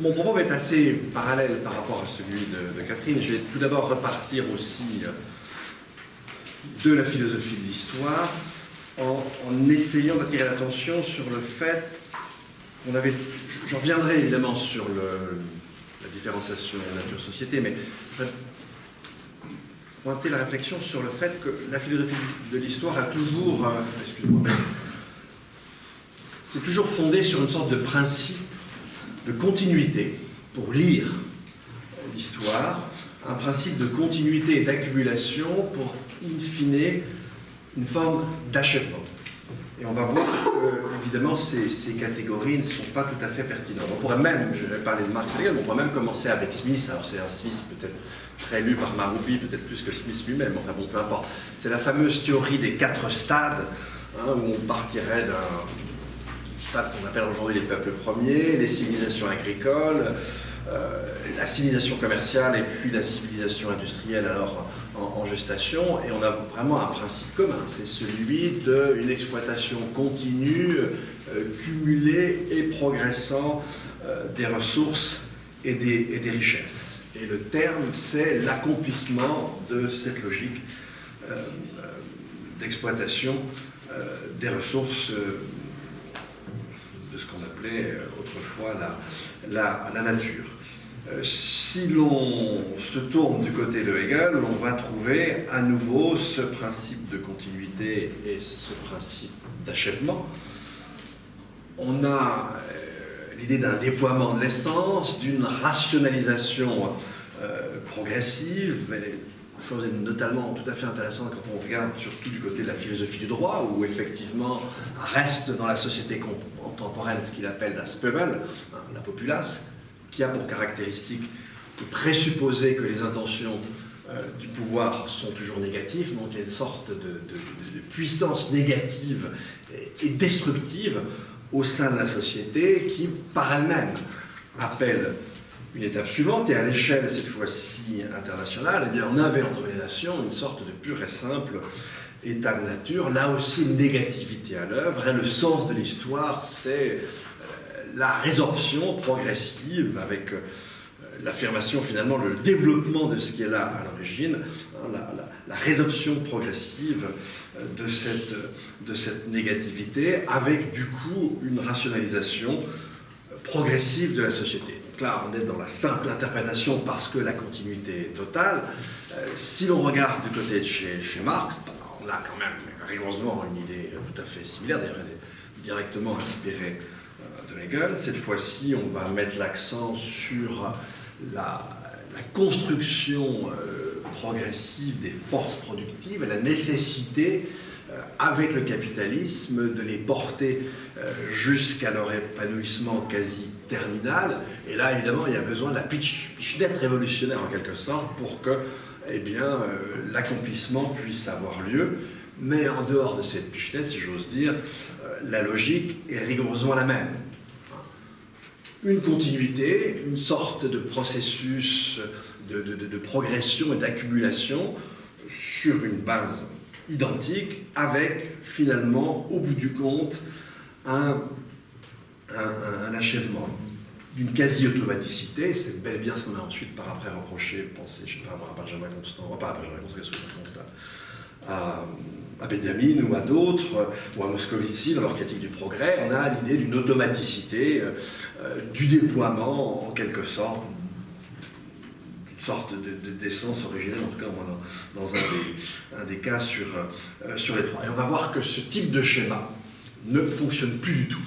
mon propos va être assez parallèle par rapport à celui de Catherine. Je vais tout d'abord repartir aussi de la philosophie de l'histoire en essayant d'attirer l'attention sur le fait qu'on avait... Je reviendrai évidemment sur la différenciation nature-société, mais je vais pointer la réflexion sur le fait que la philosophie de l'histoire a toujours... excuse-moi. C'est toujours fondé sur une sorte de principe de continuité pour lire l'histoire, un principe de continuité et d'accumulation pour, in fine, une forme d'achèvement. Et on va voir que, évidemment, ces catégories ne sont pas tout à fait pertinentes. On pourrait même, je vais parler de Marx, mais on pourrait même commencer avec Smith. Alors c'est un Smith peut-être très lu par Maroubi, peut-être plus que Smith lui-même, enfin bon, peu importe. C'est la fameuse théorie des 4 stades, hein, où on partirait d'un stade qu'on appelle aujourd'hui les peuples premiers, les civilisations agricoles, la civilisation commerciale et puis la civilisation industrielle alors en gestation. Et on a vraiment un principe commun, c'est celui d'une exploitation continue, cumulée et progressant des ressources et des richesses. Et le terme, c'est l'accomplissement de cette logique d'exploitation des ressources de ce qu'on appelait autrefois la nature. Si l'on se tourne du côté de Hegel, on va trouver à nouveau ce principe de continuité et ce principe d'achèvement. On a l'idée d'un déploiement de l'essence, d'une rationalisation progressive, et chose notamment tout à fait intéressante quand on regarde surtout du côté de la philosophie du droit, où effectivement reste dans la société contemporaine ce qu'il appelle das Pöbel, la populace, qui a pour caractéristique de présupposer que les intentions du pouvoir sont toujours négatives, donc il y a une sorte de puissance négative et destructive au sein de la société qui, par elle-même, appelle une étape suivante, et à l'échelle, cette fois-ci internationale, eh bien, on avait entre les nations une sorte de pur et simple état de nature, là aussi une négativité à l'œuvre, et le sens de l'histoire, c'est la résorption progressive avec l'affirmation, finalement, le développement de ce qui est là à l'origine, hein, la résorption progressive de cette négativité, avec du coup une rationalisation progressive de la société. Donc là, on est dans la simple interprétation parce que la continuité est totale. Si l'on regarde du côté de chez Marx, on a quand même rigoureusement une idée tout à fait similaire, d'ailleurs elle est directement inspirée de Hegel. Cette fois-ci, on va mettre l'accent sur la construction progressive des forces productives et la nécessité, avec le capitalisme, de les porter jusqu'à leur épanouissement quasi terminal. Et là, évidemment, il y a besoin de la pichenette révolutionnaire, en quelque sorte, pour que l'accomplissement puisse avoir lieu. Mais en dehors de cette pichenette, si j'ose dire, la logique est rigoureusement la même. Une continuité, une sorte de processus de progression et d'accumulation sur une base identique, avec finalement, au bout du compte, un achèvement d'une quasi-automaticité. C'est bel et bien ce qu'on a ensuite par après reproché, pensez, je ne sais pas moi, à Benjamin Constant, pas à Benjamin Constant, qu'est-ce que je raconte, à Benjamin ou à d'autres, ou à Moscovici dans leur critique du progrès. On a l'idée d'une automaticité, du déploiement en quelque sorte, une sorte d'essence originelle, en tout cas moi, dans un des cas sur les trois. Et on va voir que ce type de schéma ne fonctionne plus du tout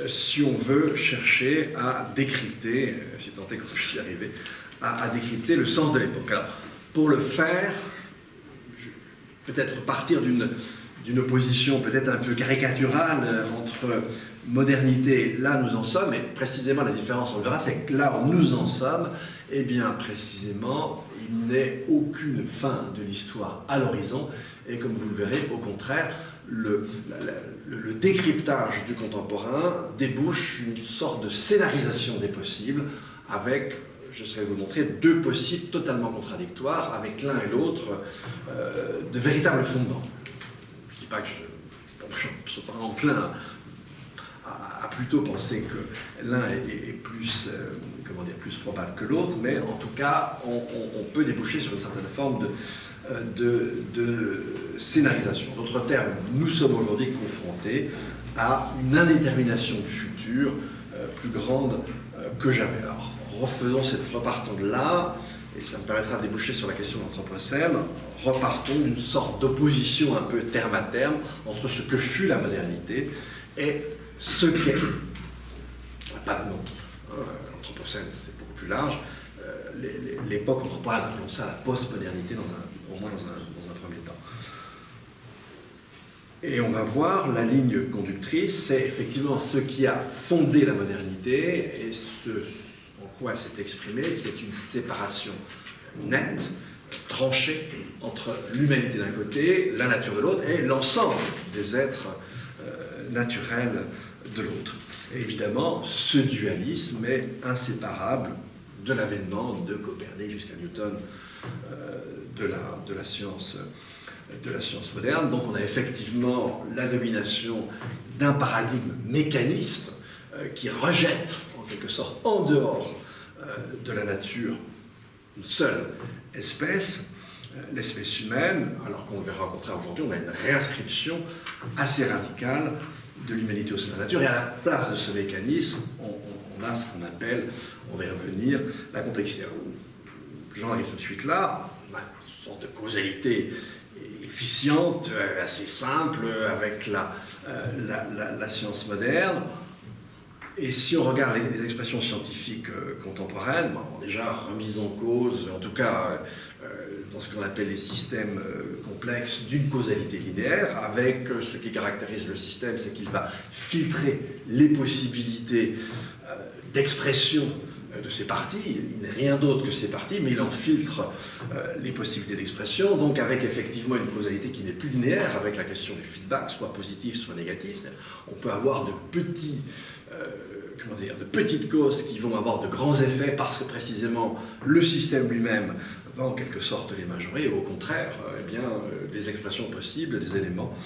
si on veut chercher à décrypter, si tant est qu'on puisse y arriver, à décrypter le sens de l'époque. Alors, pour le faire, peut-être partir d'une opposition peut-être un peu caricaturale entre modernité, là nous en sommes, et précisément la différence, on le verra, c'est que là où nous en sommes, eh bien précisément, il n'est aucune fin de l'histoire à l'horizon, et comme vous le verrez, au contraire, le décryptage du contemporain débouche une sorte de scénarisation des possibles, avec, je vais vous montrer, deux possibles totalement contradictoires, avec l'un et l'autre de véritables fondements. Je ne dis pas que je ne suis pas enclin a plutôt pensé que l'un est plus, comment dire, plus probable que l'autre, mais en tout cas, on peut déboucher sur une certaine forme de scénarisation. En d'autres termes, nous sommes aujourd'hui confrontés à une indétermination du futur plus grande que jamais. Alors, repartons de là, et ça me permettra de déboucher sur la question de l'Anthropocène, repartons d'une sorte d'opposition un peu terme à terme entre ce que fut la modernité et ce qu'est. Pas de nom. L'Anthropocène, c'est beaucoup plus large. L'époque contemporaine, appelons ça la post-modernité, au moins dans un premier temps. Et on va voir, la ligne conductrice, c'est effectivement ce qui a fondé la modernité, et ce en quoi elle s'est exprimée, c'est une séparation nette, tranchée, entre l'humanité d'un côté, la nature de l'autre, et l'ensemble des êtres naturels de l'autre. Et évidemment, ce dualisme est inséparable de l'avènement de Copernic jusqu'à Newton de la science moderne. Donc on a effectivement la domination d'un paradigme mécaniste qui rejette en quelque sorte en dehors de la nature une seule espèce, l'espèce humaine, alors qu'on le verra au contraire aujourd'hui, on a une réinscription assez radicale de l'humanité au sein de la nature, et à la place de ce mécanisme, on a ce qu'on appelle, on va y revenir, la complexité. J'en arrive tout de suite là, on a une sorte de causalité efficiente, assez simple, avec la science moderne. Et si on regarde les expressions scientifiques contemporaines, bon, déjà remises en cause, en tout cas dans ce qu'on appelle les systèmes complexes, d'une causalité linéaire, avec ce qui caractérise le système, c'est qu'il va filtrer les possibilités d'expression de ces parties. Il n'est rien d'autre que ces parties, mais il en filtre les possibilités d'expression, donc avec effectivement une causalité qui n'est plus linéaire, avec la question du feedback, soit positif, soit négatif. On peut avoir de petites causes qui vont avoir de grands effets parce que précisément le système lui-même va en quelque sorte les majorer, et au contraire, des expressions possibles, des éléments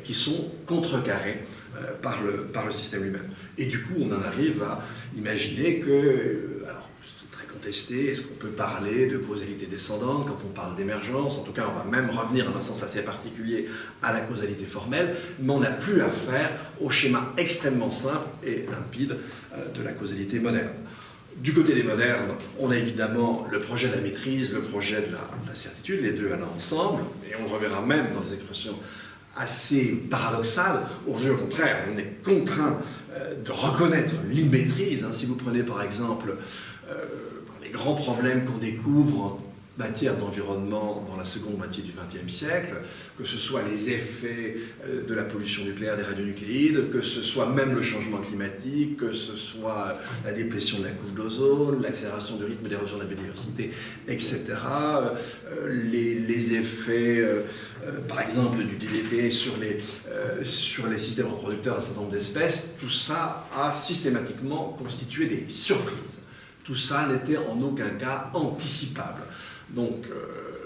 qui sont contrecarrés par le système lui-même. Et du coup, on en arrive à imaginer que, alors c'est très contesté, est-ce qu'on peut parler de causalité descendante quand on parle d'émergence? En tout cas, on va même revenir en un sens assez particulier à la causalité formelle, mais on n'a plus affaire au schéma extrêmement simple et limpide de la causalité moderne. Du côté des modernes, on a évidemment le projet de la maîtrise, le projet de la certitude, les deux allant ensemble, et on le reverra même dans des expressions assez paradoxales. Aujourd'hui, au contraire, on est contraint de reconnaître l'immaîtrise. Si vous prenez par exemple les grands problèmes qu'on découvre en matière d'environnement dans la seconde moitié du XXe siècle, que ce soit les effets de la pollution nucléaire des radionucléides, que ce soit même le changement climatique, que ce soit la déplétion de la couche d'ozone, l'accélération du rythme d'érosion de la biodiversité, etc. Les effets, par exemple, du DDT sur les systèmes reproducteurs d'un certain nombre d'espèces, tout ça a systématiquement constitué des surprises. Tout ça n'était en aucun cas anticipable. Donc,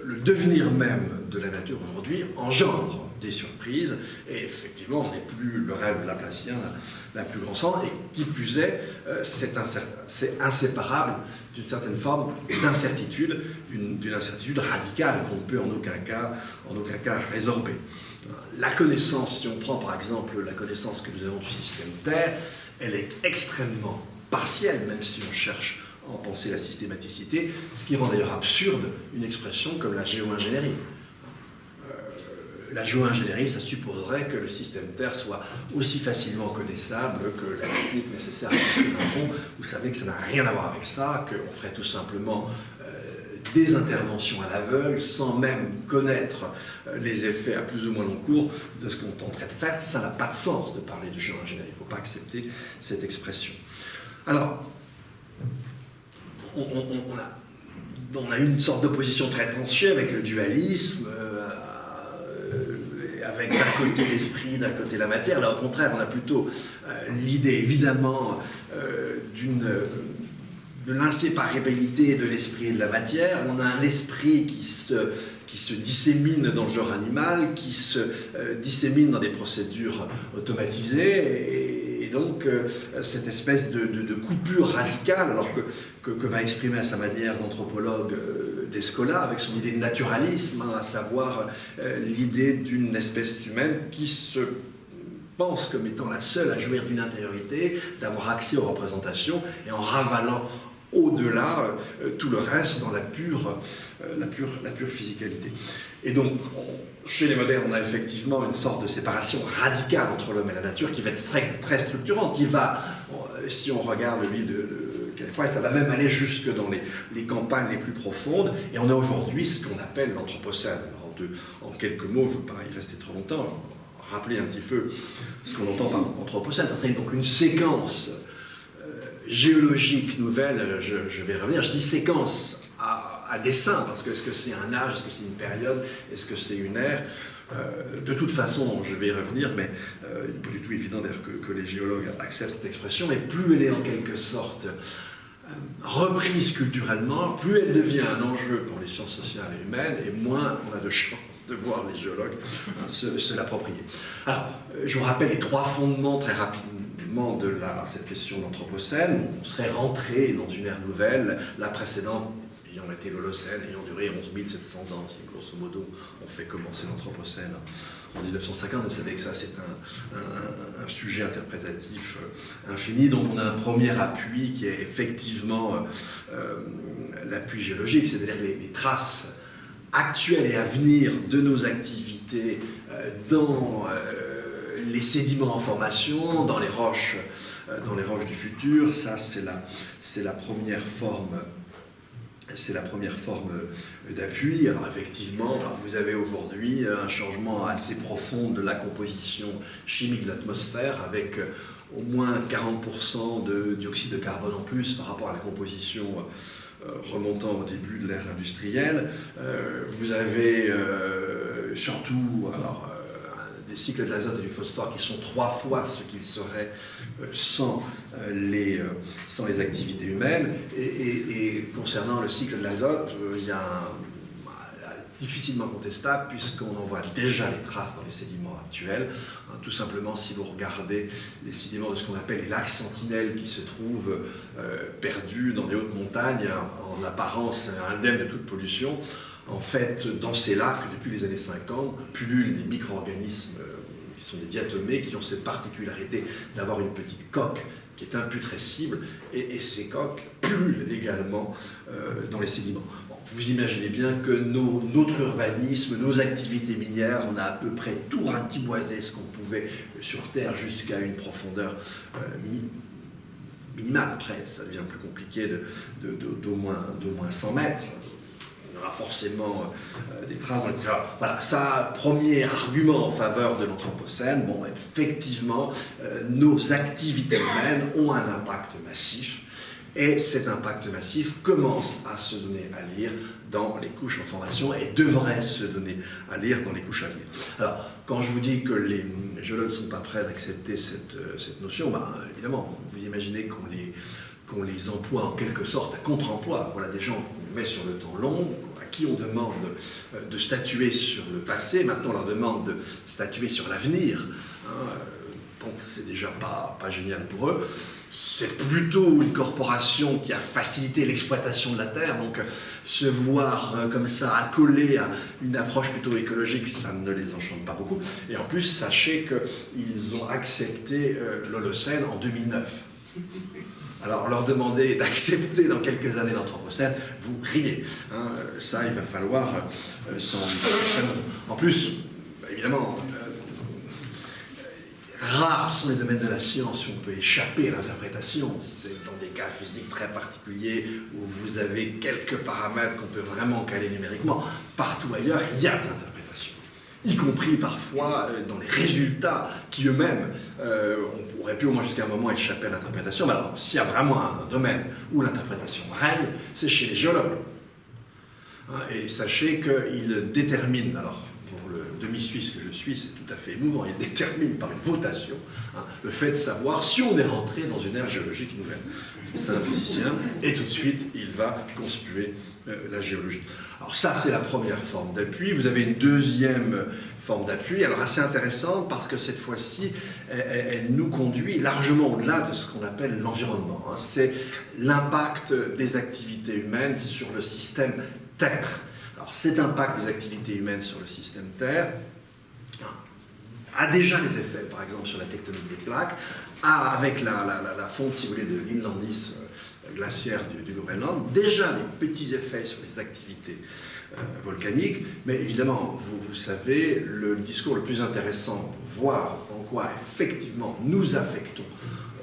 le devenir même de la nature aujourd'hui engendre des surprises, et effectivement, on n'est plus le rêve laplacien la plus grande sens, et qui plus est, c'est inséparable d'une certaine forme d'incertitude, d'une incertitude radicale qu'on ne peut en aucun cas résorber. La connaissance, si on prend par exemple la connaissance que nous avons du système Terre, elle est extrêmement partielle, même si on cherche en penser la systématicité, ce qui rend d'ailleurs absurde une expression comme la géo-ingénierie. La géo-ingénierie, ça supposerait que le système Terre soit aussi facilement connaissable que la technique nécessaire à construire un pont. Vous savez que ça n'a rien à voir avec ça, qu'on ferait tout simplement des interventions à l'aveugle, sans même connaître les effets à plus ou moins long cours de ce qu'on tenterait de faire. Ça n'a pas de sens de parler de géo-ingénierie. Il ne faut pas accepter cette expression. Alors, on a une sorte d'opposition très tranchée avec le dualisme, avec d'un côté l'esprit, d'un côté la matière. Là, au contraire, on a plutôt l'idée, évidemment, de l'inséparabilité de l'esprit et de la matière. On a un esprit qui se dissémine dans le genre animal, qui se dissémine dans des procédures automatisées, et Et donc, cette espèce de coupure radicale, alors que va exprimer à sa manière d'anthropologue Descola, avec son idée de naturalisme, hein, à savoir l'idée d'une espèce humaine qui se pense comme étant la seule à jouir d'une intériorité, d'avoir accès aux représentations, et en ravalant au-delà tout le reste dans la pure physicalité. Et donc, chez les modernes, on a effectivement une sorte de séparation radicale entre l'homme et la nature qui va être très structurante, qui va, si on regarde le livre de Califoy, ça va même aller jusque dans les campagnes les plus profondes, et on a aujourd'hui ce qu'on appelle l'anthropocène. Alors, en quelques mots, je ne veux pas y rester trop longtemps, rappeler un petit peu ce qu'on entend par anthropocène. Ça serait donc une séquence géologique nouvelle, je vais revenir. Je dis séquence à dessein, parce que est-ce que c'est un âge, est-ce que c'est une période, est-ce que c'est une ère? De toute façon, je vais y revenir, mais il n'est pas du tout évident d'ailleurs que les géologues acceptent cette expression, mais plus elle est en quelque sorte reprise culturellement, plus elle devient un enjeu pour les sciences sociales et humaines, et moins on a de chance de voir les géologues se l'approprier. Alors, je vous rappelle les trois fondements très rapidement de cette question d'anthropocène. On serait rentré dans une ère nouvelle, la précédente ayant été l'Holocène, ayant duré 11 700 ans, c'est grosso modo, on fait commencer l'anthropocène en 1950. Vous savez que ça, c'est un sujet interprétatif infini, donc on a un premier appui qui est effectivement l'appui géologique, c'est-à-dire les traces actuelles et à venir de nos activités dans les sédiments en formation, dans les roches du futur. Ça, c'est la première forme. C'est la première forme d'appui. Alors effectivement, vous avez aujourd'hui un changement assez profond de la composition chimique de l'atmosphère, avec au moins 40% de dioxyde de carbone en plus par rapport à la composition remontant au début de l'ère industrielle. Vous avez surtout des cycles de l'azote et du phosphore qui sont 3 fois ce qu'ils seraient sans les activités humaines. Et concernant le cycle de l'azote, il y a difficilement contestable, puisqu'on en voit déjà les traces dans les sédiments actuels. Tout simplement, si vous regardez les sédiments de ce qu'on appelle les lacs sentinelles qui se trouvent perdus dans des hautes montagnes, en apparence indemnes de toute pollution, en fait, dans ces lacs, depuis les années 50, pullulent des micro-organismes qui sont des diatomées, qui ont cette particularité d'avoir une petite coque qui est imputrescible, et ces coques pullulent également dans les sédiments. Bon, vous imaginez bien que notre urbanisme, nos activités minières, on a à peu près tout ratiboisé ce qu'on pouvait sur Terre jusqu'à une profondeur minimale. Après, ça devient plus compliqué d'au moins 100 mètres. On aura forcément des traces dans le cas. Voilà, ça, premier argument en faveur de l'anthropocène. Bon, effectivement, nos activités humaines ont un impact massif, et cet impact massif commence à se donner à lire dans les couches en formation et devrait se donner à lire dans les couches à venir. Alors, quand je vous dis que les géologues ne sont pas prêts d'accepter cette notion, ben, évidemment, vous imaginez qu'on les emploie en quelque sorte à contre-emploi. Voilà des gens qu'on met sur le temps long, à qui on demande de statuer sur le passé, maintenant on leur demande de statuer sur l'avenir. Donc c'est déjà pas génial pour eux. C'est plutôt une corporation qui a facilité l'exploitation de la Terre, donc se voir comme ça accolé à une approche plutôt écologique, ça ne les enchante pas beaucoup. Et en plus, sachez qu'ils ont accepté l'Holocène en 2009. Alors, leur demander d'accepter dans quelques années l'anthropocène, vous riez. Ça, il va falloir s'en... En plus, évidemment, rares sont les domaines de la science où on peut échapper à l'interprétation. C'est dans des cas physiques très particuliers où vous avez quelques paramètres qu'on peut vraiment caler numériquement. Partout ailleurs, il y a de l'interprétation, y compris parfois dans les résultats qui eux-mêmes, on aurait pu au moins jusqu'à un moment échapper à l'interprétation. Mais alors, s'il y a vraiment un domaine où l'interprétation règne, c'est chez les géologues. Et sachez qu'ils déterminent, alors pour le demi-suisse que je suis, c'est tout à fait émouvant, ils déterminent par une votation le fait de savoir si on est rentré dans une ère géologique nouvelle. C'est un physicien, et tout de suite, il va conspuer la géologie. Alors ça, c'est la première forme d'appui. Vous avez une deuxième forme d'appui, alors assez intéressante parce que cette fois-ci, elle nous conduit largement au-delà de ce qu'on appelle l'environnement. C'est l'impact des activités humaines sur le système Terre. Alors cet impact des activités humaines sur le système Terre a déjà des effets, par exemple, sur la tectonique des plaques, avec la fonte, si vous voulez, de l'inlandis glaciaire du Groenland, déjà des petits effets sur les activités volcaniques, mais évidemment, vous savez, le discours le plus intéressant pour voir en quoi, effectivement, nous affectons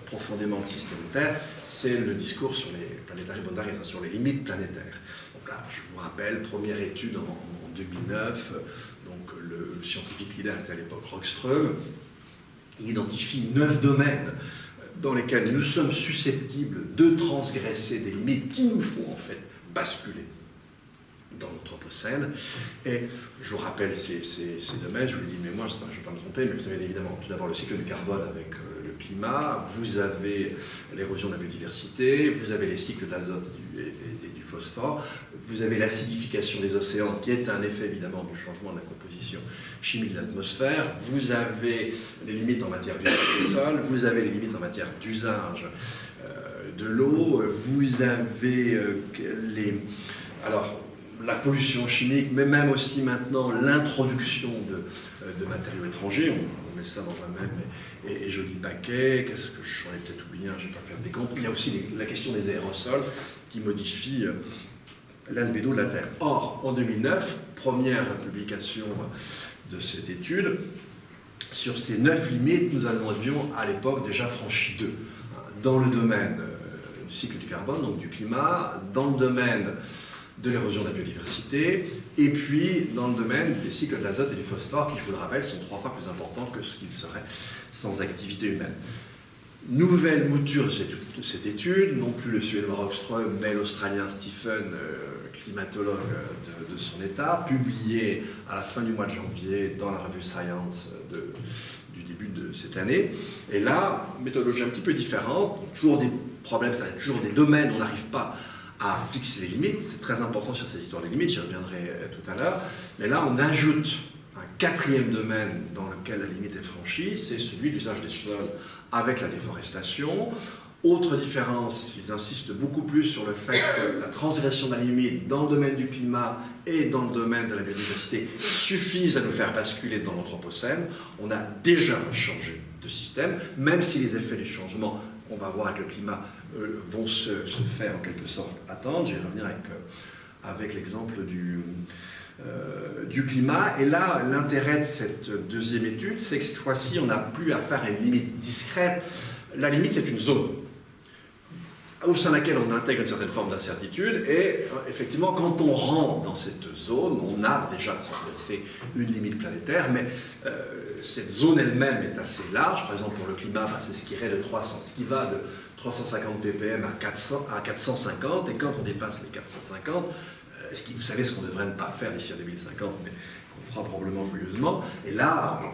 profondément le système Terre, c'est le discours sur les planetary boundaries, sur les limites planétaires. Donc là, je vous rappelle, première étude en 2009, donc le scientifique leader était à l'époque Rockström. Il identifie 9 domaines dans lesquels nous sommes susceptibles de transgresser des limites qui nous font en fait basculer dans l'Anthropocène. Et je vous rappelle ces domaines, je vous dis, mais moi je ne vais pas me tromper, mais vous avez évidemment tout d'abord le cycle du carbone avec le climat, vous avez l'érosion de la biodiversité, vous avez les cycles d'azote et du phosphore, vous avez l'acidification des océans qui est un effet évidemment du changement de la composition chimique de l'atmosphère, vous avez les limites en matière d'usage des sols, vous avez les limites en matière d'usage de l'eau, vous avez la pollution chimique, mais même aussi maintenant l'introduction de matériaux étrangers, on met ça dans un même et joli paquet, qu'est-ce que j'en ai peut-être oublié, je ne vais pas faire des comptes, il y a aussi la question des aérosols qui modifient l'albédo de la Terre. Or, en 2009, première publication de cette étude, sur ces 9 limites, nous en avions à l'époque déjà franchi 2. Dans le domaine du cycle du carbone, donc du climat, dans le domaine de l'érosion de la biodiversité, et puis dans le domaine des cycles de l'azote et du phosphore, qui, je vous le rappelle, sont 3 fois plus importants que ce qu'ils seraient sans activité humaine. Nouvelle mouture de cette étude, non plus le Suédois Rockström, mais l'Australien Stephen, climatologue de son état, publié à la fin du mois de janvier dans la revue Science du début de cette année. Et là, méthodologie un petit peu différente, toujours des problèmes, c'est-à-dire toujours des domaines où on n'arrive pas à fixer les limites. C'est très important sur cette histoire des limites, j'y reviendrai tout à l'heure. Mais là, on ajoute un 4e domaine dans lequel la limite est franchie, c'est celui de l'usage des sols avec la déforestation. Autre différence, ils insistent beaucoup plus sur le fait que la transgression de la limite dans le domaine du climat et dans le domaine de la biodiversité suffisent à nous faire basculer dans l'Anthropocène. On a déjà changé de système, même si les effets du changement, on va voir avec le climat, vont se faire en quelque sorte attendre. Je vais revenir avec l'exemple du climat. Et là, l'intérêt de cette deuxième étude, c'est que cette fois-ci, on n'a plus affaire à une limite discrète. La limite, c'est une zone au sein de laquelle on intègre une certaine forme d'incertitude, et effectivement, quand on rentre dans cette zone, on a déjà transgressé une limite planétaire, mais cette zone elle-même est assez large. Par exemple, pour le climat, c'est ce qui va de 350 ppm à 450, et quand on dépasse les 450, vous savez ce qu'on devrait ne pas faire d'ici à 2050, mais qu'on fera probablement joyeusement, et là, on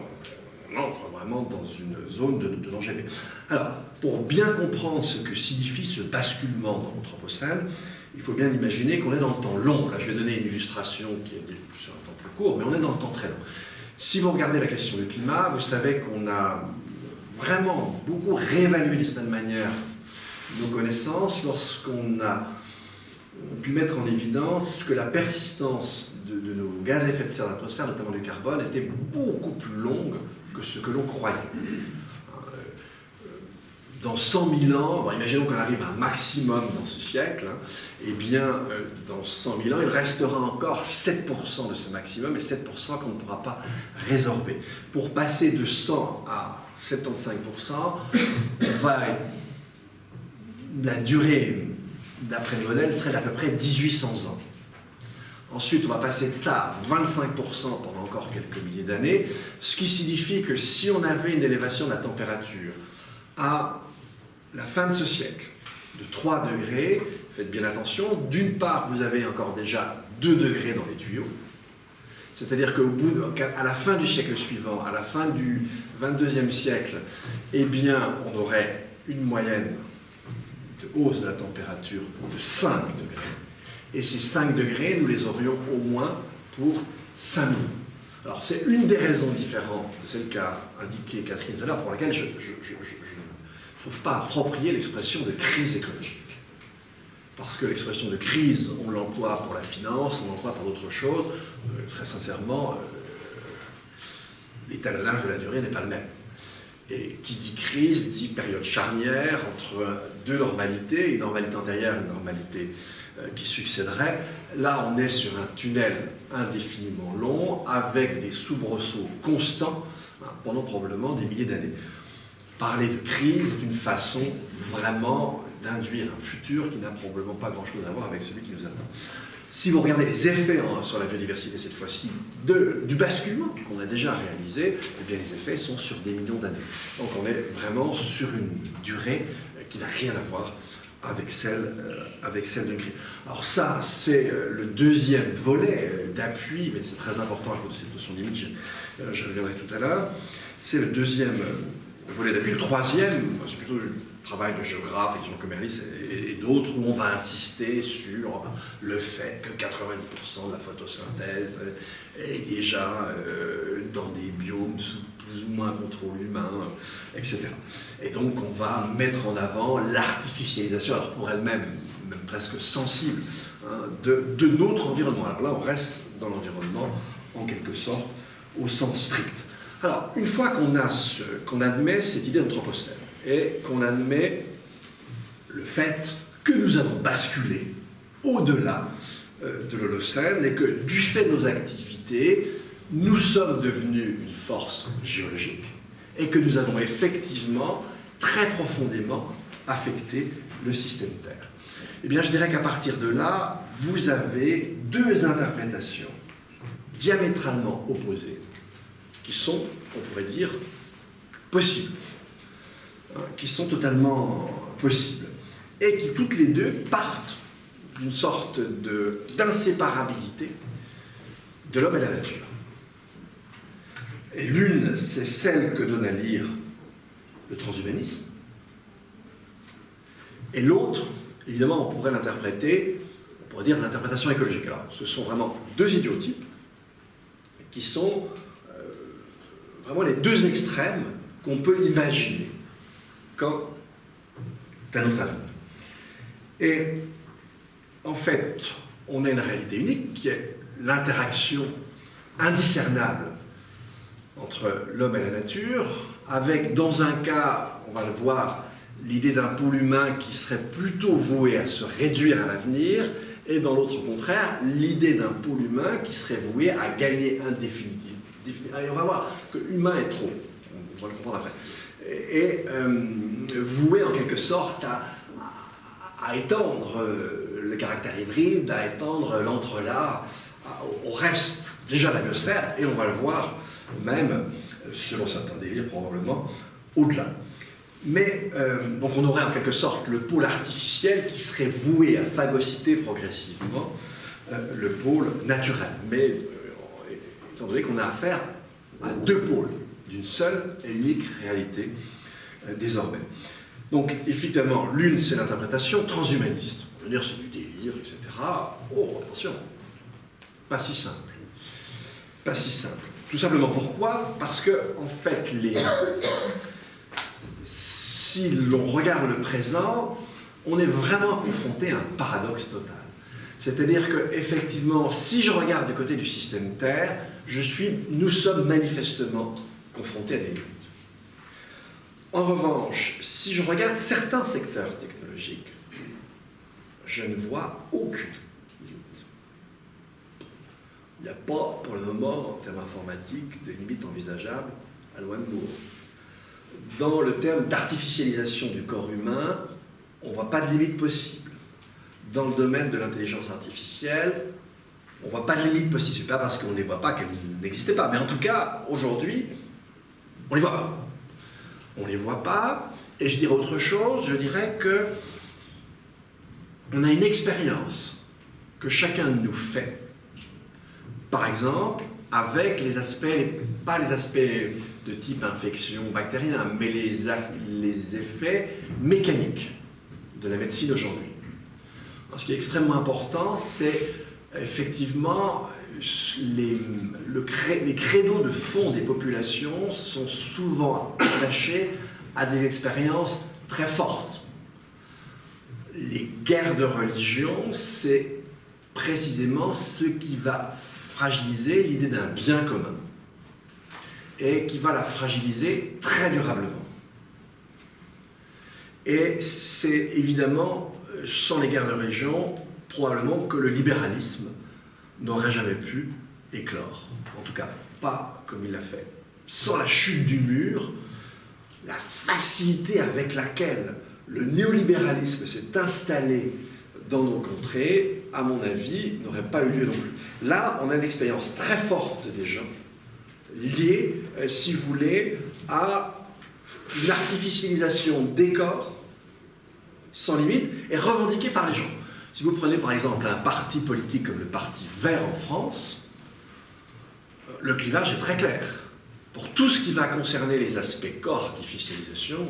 entre vraiment dans une zone de danger. Alors, pour bien comprendre ce que signifie ce basculement dans l'Anthropocène, il faut bien imaginer qu'on est dans le temps long. Là, je vais donner une illustration qui est sur un temps plus court, mais on est dans le temps très long. Si vous regardez la question du climat, vous savez qu'on a vraiment beaucoup réévalué d'une certaine manière nos connaissances lorsqu'on a pu mettre en évidence ce que la persistance de nos gaz à effet de serre de l'atmosphère, notamment du carbone, était beaucoup plus longue que ce que l'on croyait. Dans 100 000 ans, imaginons qu'on arrive à un maximum dans ce siècle, eh bien, dans 100 000 ans, il restera encore 7% de ce maximum, et 7% qu'on ne pourra pas résorber. Pour passer de 100 à 75%, la durée, d'après les modèles, serait d'à peu près 1800 ans. Ensuite, on va passer de ça à 25% pendant encore quelques milliers d'années, ce qui signifie que si on avait une élévation de la température à la fin de ce siècle de 3 degrés, faites bien attention, d'une part, vous avez encore déjà 2 degrés dans les tuyaux, c'est-à-dire qu'à la fin du siècle suivant, à la fin du 22e siècle, eh bien, on aurait une moyenne de hausse de la température de 5 degrés. Et ces 5 degrés, nous les aurions au moins pour 5 millions. Alors c'est une des raisons différentes de celle qu'a indiquée Catherine tout à l'heure, pour laquelle je ne trouve pas appropriée l'expression de crise écologique. Parce que l'expression de crise, on l'emploie pour la finance, on l'emploie pour d'autres choses. Très sincèrement, l'étalonnage de la durée n'est pas le même. Et qui dit crise, dit période charnière entre deux normalités, une normalité antérieure et une normalité qui succéderait. Là, on est sur un tunnel indéfiniment long, avec des soubresauts constants, pendant probablement des milliers d'années. Parler de crise est une façon vraiment d'induire un futur qui n'a probablement pas grand-chose à voir avec celui qui nous attend. Si vous regardez les effets sur la biodiversité cette fois-ci du basculement qu'on a déjà réalisé, eh bien les effets sont sur des millions d'années. Donc on est vraiment sur une durée qui n'a rien à voir avec celle d'une crise. Alors ça, c'est le deuxième volet d'appui, mais c'est très important à cause de cette notion d'image, je reviendrai tout à l'heure. C'est le deuxième volet d'appui. Le troisième, c'est plutôt le travail de géographes et de Jean Commerlis et d'autres, où on va insister sur le fait que 90% de la photosynthèse est déjà dans des biomes sous plus ou moins contrôle humain, etc. Et donc on va mettre en avant l'artificialisation, alors pour elle-même, même presque sensible, de notre environnement. Alors là, on reste dans l'environnement, en quelque sorte, au sens strict. Alors, une fois qu'on admet cette idée d'anthropocène, et qu'on admet le fait que nous avons basculé au-delà de l'Holocène, et que du fait de nos activités, nous sommes devenus une force géologique, et que nous avons effectivement très profondément affecté le système Terre. Eh bien, je dirais qu'à partir de là, vous avez deux interprétations diamétralement opposées, qui sont, on pourrait dire, possibles, qui sont totalement possibles, et qui toutes les deux partent d'une sorte d'inséparabilité de l'homme et la nature. Et l'une, c'est celle que donne à lire le transhumanisme, et l'autre, évidemment, on pourrait l'interpréter, on pourrait dire l'interprétation écologique. Alors, ce sont vraiment deux idiotypes qui sont vraiment les deux extrêmes qu'on peut imaginer quant à notre avenir. Et en fait, on a une réalité unique qui est l'interaction indiscernable entre l'homme et la nature, avec, dans un cas, on va le voir, l'idée d'un pôle humain qui serait plutôt voué à se réduire à l'avenir, et dans l'autre contraire, l'idée d'un pôle humain qui serait voué à gagner indéfiniment. Et on va voir que humain est trop, on va le comprendre après, et voué en quelque sorte à étendre le caractère hybride, à étendre l'entrelac au reste, déjà de la biosphère, et on va le voir même, selon certains délires probablement, au-delà. Mais, donc on aurait en quelque sorte le pôle artificiel qui serait voué à phagocyter progressivement le pôle naturel. Mais étant donné qu'on a affaire à deux pôles d'une seule et unique réalité désormais. Donc évidemment, l'une c'est l'interprétation transhumaniste. On peut dire c'est du délire, etc. Oh, attention, pas si simple. Pas si simple. Tout simplement pourquoi? Parce que, en fait, si l'on regarde le présent, on est vraiment confronté à un paradoxe total. C'est-à-dire qu'effectivement, si je regarde du côté du système Terre, nous sommes manifestement confrontés à des limites. En revanche, si je regarde certains secteurs technologiques, je ne vois aucune limite. Il n'y a pas, pour le moment, en termes informatiques, de limite envisageable à loin de nous. Dans le terme d'artificialisation du corps humain, on ne voit pas de limite possible. Dans le domaine de l'intelligence artificielle, on ne voit pas de limite possible. Ce n'est pas parce qu'on ne les voit pas qu'elles n'existaient pas. Mais en tout cas, aujourd'hui, on ne les voit pas. On ne les voit pas. Et je dirais autre chose, je dirais que on a une expérience que chacun de nous fait. Par exemple, avec les aspects, pas les aspects de type infection bactérien, mais les effets mécaniques de la médecine aujourd'hui. Ce qui est extrêmement important, c'est effectivement les credos de fond des populations sont souvent attachés à des expériences très fortes. Les guerres de religion, c'est précisément ce qui va fragiliser l'idée d'un bien commun et qui va la fragiliser très durablement. Et c'est évidemment, sans les guerres de religion, probablement que le libéralisme n'aurait jamais pu éclore. En tout cas, pas comme il l'a fait. Sans la chute du mur, la facilité avec laquelle le néolibéralisme s'est installé dans nos contrées, à mon avis, n'aurait pas eu lieu non plus. Là, on a une expérience très forte des gens, liée, si vous voulez, à une artificialisation des corps sans limite et revendiquée par les gens. Si vous prenez par exemple un parti politique comme le Parti Vert en France, le clivage est très clair. Pour tout ce qui va concerner les aspects corps, artificialisation,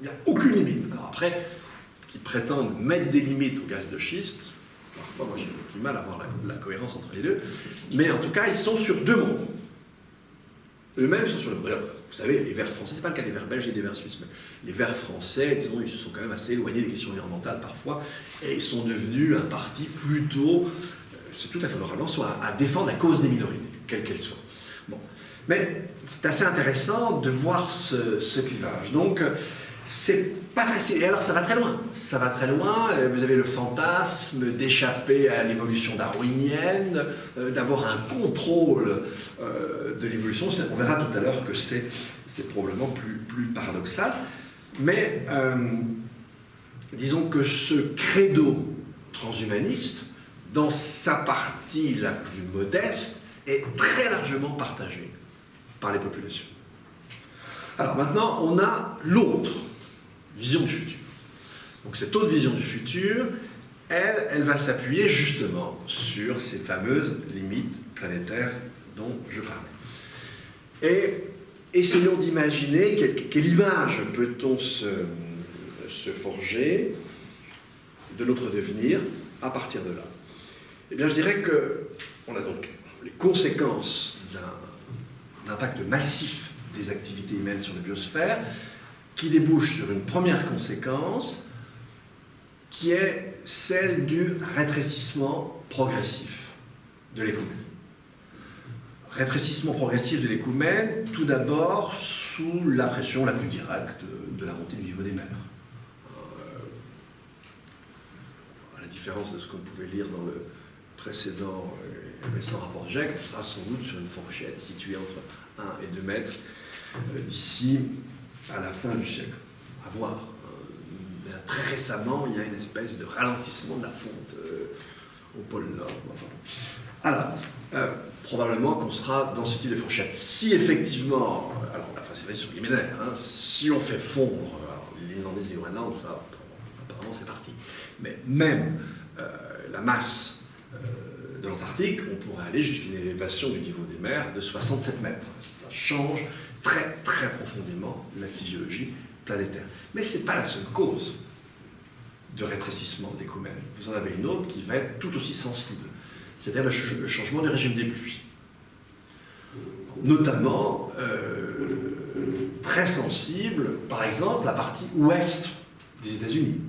il n'y a aucune limite. Alors après, qui prétendent mettre des limites au gaz de schiste, parfois moi j'ai du mal à voir la cohérence entre les deux, mais en tout cas ils sont sur deux mondes. Eux-mêmes sont sur le monde. Vous savez, les Verts français, c'est pas le cas des Verts belges et des Verts suisses, mais les Verts français, disons, ils se sont quand même assez éloignés des questions environnementales parfois, et ils sont devenus un parti plutôt, c'est tout à fait normalement, soit à défendre la cause des minorités, quelle qu'elle soit. Bon. Mais c'est assez intéressant de voir ce clivage. Donc, c'est pas facile. Et alors, ça va très loin. Ça va très loin. Vous avez le fantasme d'échapper à l'évolution darwinienne, d'avoir un contrôle de l'évolution. On verra tout à l'heure que c'est probablement plus paradoxal. Mais disons que ce credo transhumaniste, dans sa partie la plus modeste, est très largement partagé par les populations. Alors maintenant, on a l'autre vision du futur. Donc cette autre vision du futur, elle va s'appuyer justement sur ces fameuses limites planétaires dont je parlais. Et essayons d'imaginer quelle image peut-on se forger de notre devenir à partir de là. Eh bien, je dirais qu'on a donc les conséquences d'un impact massif des activités humaines sur la biosphère, qui débouche sur une première conséquence, qui est celle du rétrécissement progressif de l'écoumène. Rétrécissement progressif de l'écoumène, tout d'abord sous la pression la plus directe de la montée du niveau des mers. À la différence de ce qu'on pouvait lire dans le précédent récent rapport GIEC, on sera sans doute sur une fourchette située entre 1 et 2 mètres d'ici à la fin du siècle. À voir. Très récemment, il y a une espèce de ralentissement de la fonte au pôle Nord. Enfin, alors, probablement qu'on sera dans ce type de fourchette. Si effectivement, alors la phase sur millénaire, si on fait fondre l'île Andes et Groenland, ça, apparemment c'est parti. Mais même la masse de l'Antarctique, on pourrait aller jusqu'à une élévation du niveau des mers de 67 mètres. Ça change très très profondément la physiologie planétaire. Mais ce n'est pas la seule cause de rétrécissement de l'écoumène. Vous en avez une autre qui va être tout aussi sensible, c'est-à-dire le changement du régime des pluies. Notamment, très sensible, par exemple, la partie ouest des États-Unis.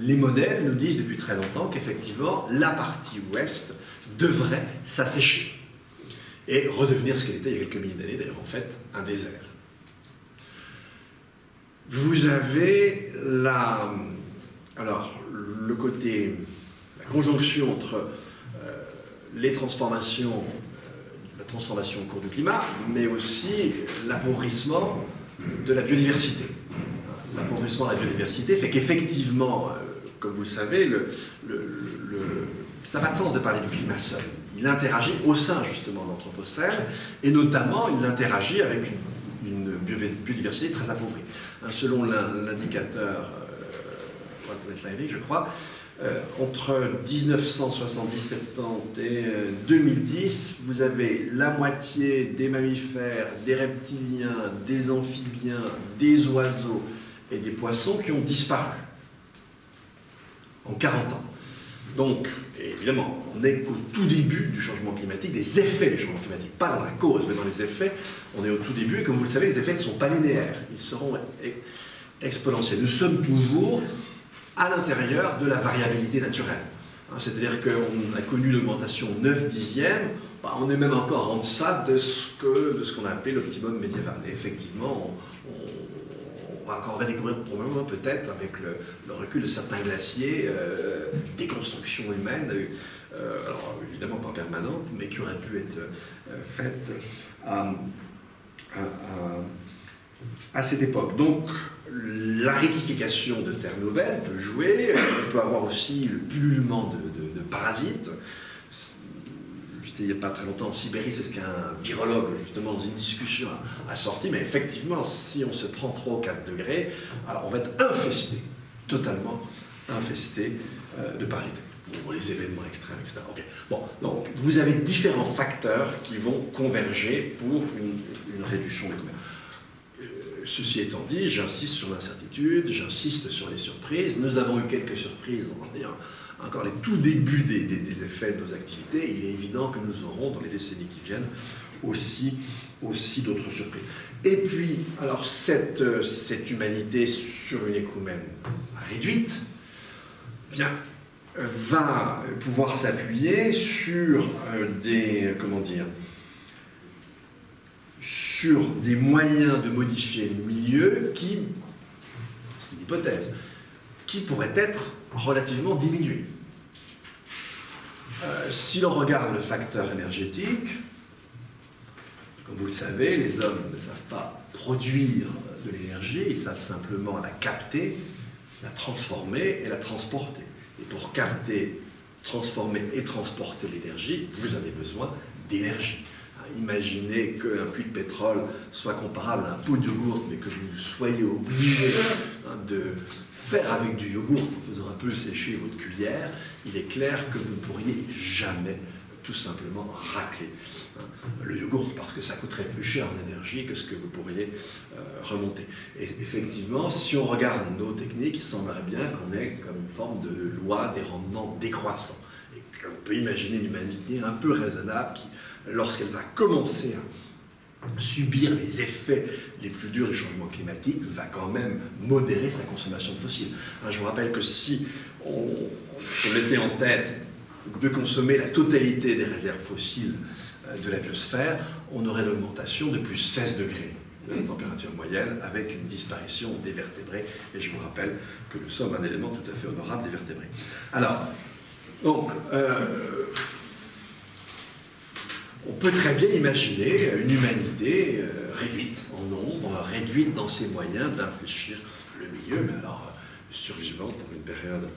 Les modèles nous disent depuis très longtemps qu'effectivement, la partie ouest devrait s'assécher et redevenir ce qu'elle était il y a quelques milliers d'années, d'ailleurs en fait, un désert. Vous avez alors, le côté, la conjonction entre les transformations, la transformation au cours du climat, mais aussi l'appauvrissement de la biodiversité. L'appauvrissement de la biodiversité fait qu'effectivement, comme vous le savez, ça n'a pas de sens de parler du climat seul. Il interagit au sein justement de l'Anthropocène, et notamment il interagit avec une biodiversité très appauvrie. Selon l'indicateur je crois, entre 1970-70 et 2010, vous avez la moitié des mammifères, des reptiliens, des amphibiens, des oiseaux et des poissons qui ont disparu. en 40 ans. Donc, évidemment, on n'est qu'au tout début du changement climatique, des effets du changement climatique, pas dans la cause, mais dans les effets. On est au tout début, et comme vous le savez, les effets ne sont pas linéaires, ils seront exponentiels. Nous sommes toujours à l'intérieur de la variabilité naturelle. C'est-à-dire qu'on a connu l'augmentation 9 dixièmes, on est même encore en deçà de ce qu'on a appelé l'optimum médiéval. Et effectivement, on va encore redécouvrir probablement peut-être avec le recul de certains glaciers, des constructions humaines, alors évidemment pas permanentes, mais qui auraient pu être faites à cette époque. Donc la rectification de terres nouvelles peut jouer, on peut avoir aussi le pullulement de parasites. J'étais il n'y a pas très longtemps en Sibérie, c'est ce qu'un virologue justement dans une discussion a sorti, mais effectivement si on se prend 3 ou 4 degrés, alors on va être infesté, totalement infesté de parasites. Pour les événements extrêmes, etc. Okay. Bon, donc vous avez différents facteurs qui vont converger pour une réduction des commerces. Ceci étant dit, j'insiste sur l'incertitude, j'insiste sur les surprises. Nous avons eu quelques surprises en ayant encore les tout débuts des effets de nos activités. Il est évident que nous aurons, dans les décennies qui viennent, aussi d'autres surprises. Et puis, alors, cette humanité sur une écoumène réduite, bien, va pouvoir s'appuyer sur sur des moyens de modifier le milieu qui, c'est une hypothèse, qui pourraient être relativement diminués. Si l'on regarde le facteur énergétique, comme vous le savez, les hommes ne savent pas produire de l'énergie, ils savent simplement la capter, la transformer et la transporter. Et pour capter, transformer et transporter l'énergie, vous avez besoin d'énergie. Imaginez qu'un puits de pétrole soit comparable à un pot de yogourt, mais que vous soyez obligé de faire avec du yogourt en faisant un peu sécher votre cuillère, il est clair que vous ne pourriez jamais tout simplement racler le yogourt parce que ça coûterait plus cher en énergie que ce que vous pourriez remonter. Et effectivement, si on regarde nos techniques, il semblerait bien qu'on ait comme une forme de loi des rendements décroissants. Et qu'on peut imaginer l'humanité un peu raisonnable qui, lorsqu'elle va commencer à subir les effets les plus durs du changement climatique, va quand même modérer sa consommation de fossiles. Je vous rappelle que si on mettait en tête de consommer la totalité des réserves fossiles de la biosphère, on aurait l'augmentation de plus 16 degrés de la température moyenne avec une disparition des vertébrés. Et je vous rappelle que nous sommes un élément tout à fait honorable des vertébrés. Alors, donc, on peut très bien imaginer une humanité réduite en nombre, réduite dans ses moyens d'infléchir le milieu, mais alors survivant pour une période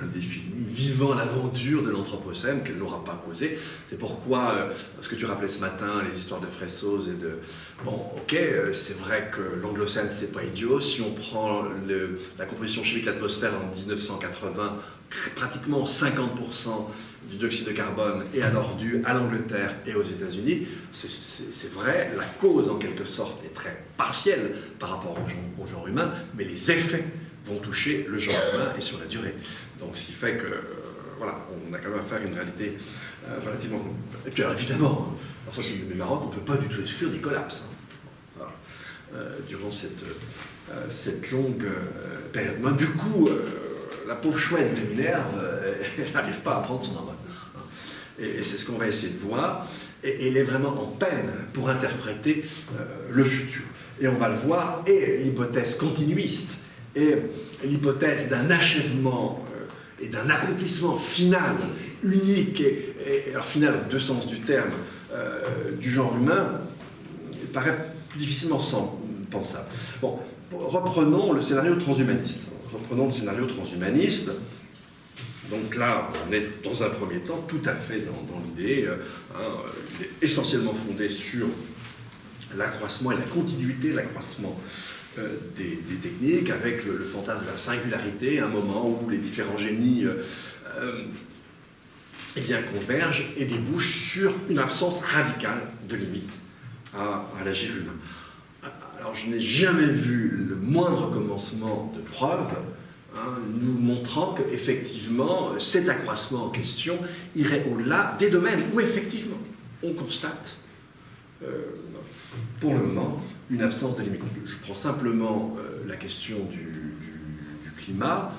indéfinie, vivant l'aventure de l'Anthropocène qu'elle n'aura pas causée. C'est pourquoi, ce que tu rappelais ce matin, les histoires de Fressoz et de... Bon, ok, c'est vrai que l'Anglocène, c'est pas idiot. Si on prend la composition chimique de l'atmosphère en 1980, pratiquement 50% du dioxyde de carbone est alors dû à l'Angleterre et aux États-Unis. C'est vrai, la cause en quelque sorte est très partielle par rapport au genre humain, mais les effets vont toucher le genre humain et sur la durée. Donc ce qui fait que, voilà, on a quand même affaire à une réalité relativement... Et puis alors, évidemment, alors ça c'est marrant, on ne peut pas du tout exclure des collapses. Voilà. Durant cette longue période. Mais, du coup, la pauvre chouette de Minerve, elle n'arrive pas à prendre son envol. Et c'est ce qu'on va essayer de voir. Et elle est vraiment en peine pour interpréter le futur. Et on va le voir, et l'hypothèse continuiste, et l'hypothèse d'un achèvement et d'un accomplissement final, unique, et alors final en deux sens du terme, du genre humain, il paraît plus difficilement pensable. Bon, reprenons le scénario transhumaniste. Donc là, on est dans un premier temps tout à fait dans l'idée, il est essentiellement fondé sur l'accroissement et la continuité de l'accroissement des techniques, avec le fantasme de la singularité, un moment où les différents génies eh bien, convergent et débouchent sur une absence radicale de limite à l'agir humain. Alors je n'ai jamais vu le moindre commencement de preuve nous montrant qu'effectivement, cet accroissement en question irait au-delà des domaines où effectivement on constate, pour le moment, une absence de limite. Je prends simplement la question du climat.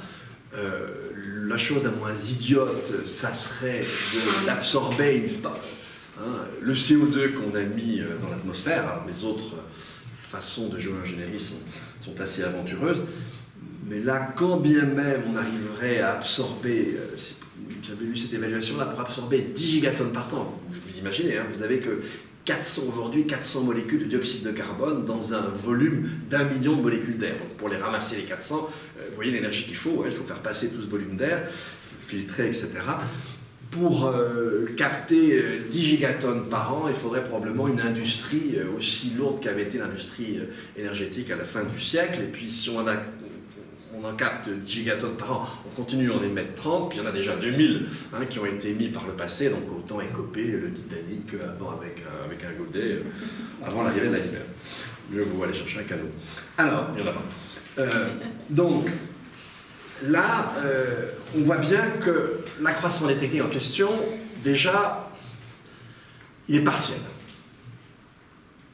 La chose la moins idiote, ça serait d'absorber le CO2 qu'on a mis dans l'atmosphère. Alors les autres façons de géo-ingénierie sont assez aventureuses. Mais là, quand bien même on arriverait à absorber, j'avais lu cette évaluation-là, pour absorber 10 gigatonnes par temps, vous imaginez, vous n'avez que 400 molécules de dioxyde de carbone dans un volume d'1 million de molécules d'air. Donc pour les ramasser les 400, vous voyez l'énergie qu'il faut, il faut faire passer tout ce volume d'air, filtrer, etc. Pour capter 10 gigatonnes par an, il faudrait probablement une industrie aussi lourde qu'avait été l'industrie énergétique à la fin du siècle. Et puis si on en capte 10 gigatonnes par an, on continue à en émettre 30, puis il y en a déjà 2000 qui ont été émis par le passé, donc autant écoper le Titanic avant avec un godet, avant l'arrivée de l'iceberg. Mieux vaut aller chercher un cadeau. Alors, il n'y en a pas. Donc, là, on voit bien que l'accroissement des techniques en question, déjà, il est partiel.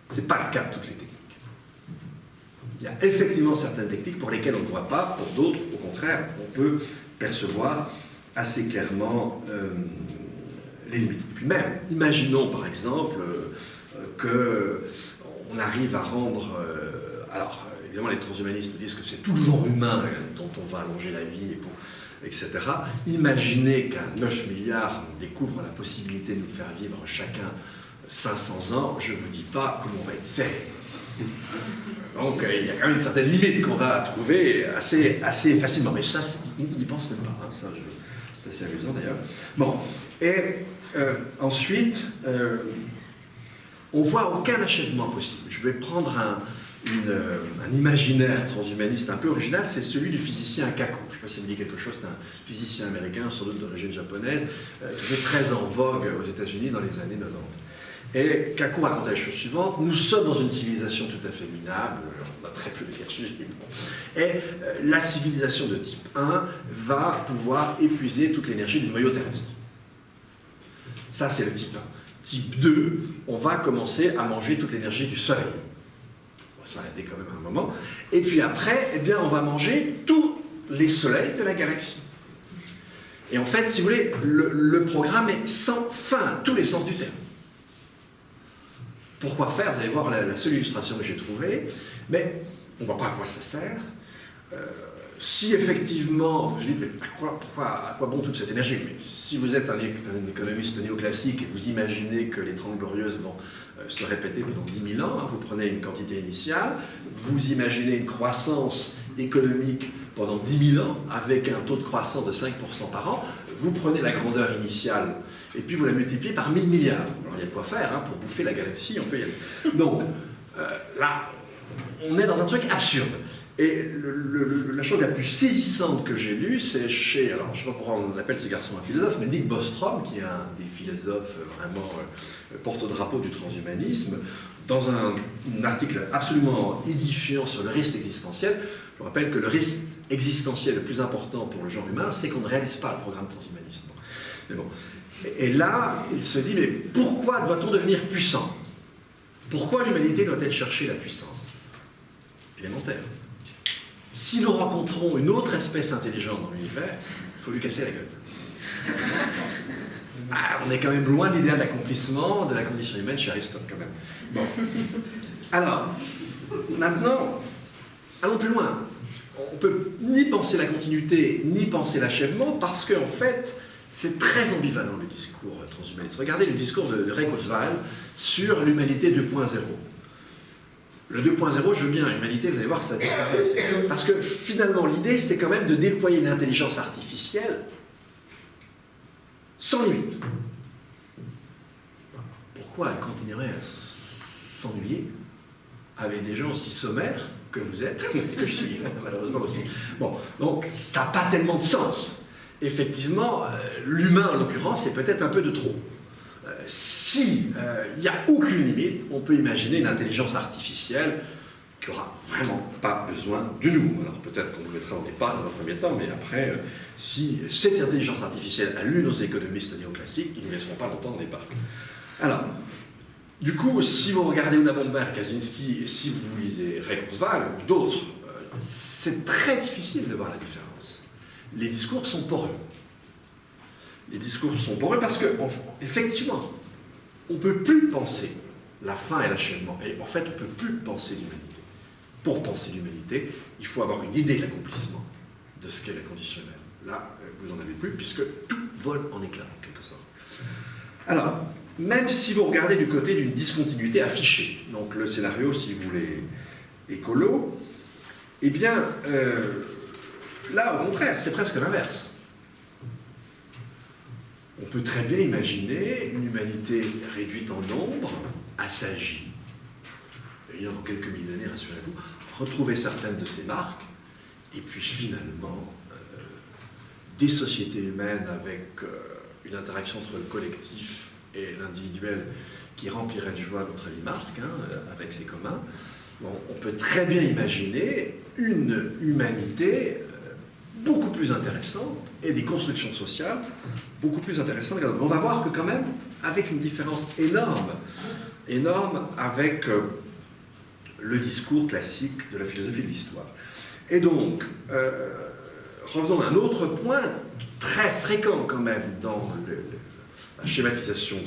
Ce n'est pas le cas de toutes les techniques. Il y a effectivement certaines techniques pour lesquelles on ne voit pas, pour d'autres, au contraire, on peut percevoir assez clairement les limites. Puis même, imaginons par exemple qu'on arrive à rendre... alors, évidemment, les transhumanistes disent que c'est tout le genre humain dont on va allonger la vie, etc. Imaginez qu'à 9 milliards, on découvre la possibilité de nous faire vivre chacun 500 ans, je ne vous dis pas comment on va être serré. Donc il y a quand même une certaine limite qu'on va trouver assez facilement. Mais ça, ils n'y pensent même pas. Ça, c'est assez amusant d'ailleurs. Bon, et ensuite, on voit aucun achèvement possible. Je vais prendre un imaginaire transhumaniste un peu original, c'est celui du physicien Kaku. Je ne sais pas si ça vous dit quelque chose, c'est un physicien américain, sans doute d'origine japonaise, qui était très en vogue aux États-Unis dans les années 90. Et Kaku racontait la chose suivante: nous sommes dans une civilisation tout à fait minable, on a très peu d'énergie, et la civilisation de type 1 va pouvoir épuiser toute l'énergie du noyau terrestre. Ça, c'est le type 1. Type 2, on va commencer à manger toute l'énergie du Soleil. On va s'arrêter quand même un moment. Et puis après, eh bien, on va manger tous les soleils de la galaxie. Et en fait, si vous voulez, le programme est sans fin à tous les sens du terme. Pourquoi faire? Vous allez voir la seule illustration que j'ai trouvée, mais on ne voit pas à quoi ça sert. Si effectivement, vous vous dites, mais à quoi bon toute cette énergie? Mais si vous êtes un économiste néoclassique et vous imaginez que les 30 Glorieuses vont se répéter pendant 10 000 ans, vous prenez une quantité initiale, vous imaginez une croissance économique pendant 10 000 ans avec un taux de croissance de 5% par an, vous prenez la grandeur initiale et puis vous la multipliez par 1000 milliards. Alors il y a de quoi faire, pour bouffer la galaxie, on peut y aller. Donc là, on est dans un truc absurde. Et la chose la plus saisissante que j'ai lue, c'est chez, alors je ne sais pas pourquoi on appelle ce garçon un philosophe, mais Nick Bostrom, qui est un des philosophes vraiment porte-drapeau du transhumanisme, dans un article absolument édifiant sur le risque existentiel. Je rappelle que le risque existentiel le plus important pour le genre humain, c'est qu'on ne réalise pas le programme transhumanisme. Mais bon. Et là, il se dit, mais pourquoi doit-on devenir puissant? Pourquoi l'humanité doit-elle chercher la puissance? Élémentaire. Si nous rencontrons une autre espèce intelligente dans l'univers, il faut lui casser la gueule. On est quand même loin de l'idéal d'accomplissement de la condition humaine chez Aristote, quand même. Bon. Alors, maintenant, allons plus loin. On ne peut ni penser la continuité, ni penser l'achèvement, parce qu'en fait, c'est très ambivalent le discours transhumaniste. Regardez le discours de Ray Kurzweil sur l'humanité 2.0. Le 2.0, je veux bien, l'humanité, vous allez voir que ça disparaît. Parce que finalement, l'idée, c'est quand même de déployer une intelligence artificielle sans limite. Pourquoi elle continuerait à s'ennuyer avec des gens aussi sommaires que vous êtes, que je suis, malheureusement aussi. Bon, donc ça n'a pas tellement de sens. Effectivement, l'humain, en l'occurrence, c'est peut-être un peu de trop. S'il n'y a aucune limite, on peut imaginer une intelligence artificielle qui n'aura vraiment pas besoin de nous. Alors peut-être qu'on le mettra dans des pas dans un premier temps, mais après, si cette intelligence artificielle a lu nos économistes néoclassiques, ils ne laisseront pas longtemps dans les parcs. Alors, du coup, si vous regardez Una Bomber, Kaczynski, et si vous lisez Ray Kurzweil ou d'autres, c'est très difficile de voir la différence. Les discours sont poreux. Les discours sont poreux parce qu'effectivement, on ne peut plus penser la fin et l'achèvement. Et en fait, on ne peut plus penser l'humanité. Pour penser l'humanité, il faut avoir une idée de l'accomplissement de ce qu'est le conditionnel. Là, vous n'en avez plus, puisque tout vole en éclats, en quelque sorte. Alors, même si vous regardez du côté d'une discontinuité affichée, donc le scénario, si vous voulez, écolo, eh bien, là, au contraire, c'est presque l'inverse. On peut très bien imaginer une humanité réduite en nombre, assagie, ayant dans quelques milliers d'années, rassurez-vous, retrouver certaines de ses marques, et puis finalement, des sociétés humaines avec une interaction entre le collectif et l'individuel qui remplirait de joie notre ami Marc, avec ses communs. Bon, on peut très bien imaginer une humanité beaucoup plus intéressante et des constructions sociales beaucoup plus intéressantes. On va voir que quand même, avec une différence énorme avec le discours classique de la philosophie de l'histoire. Et donc, revenons à un autre point très fréquent quand même dans la schématisation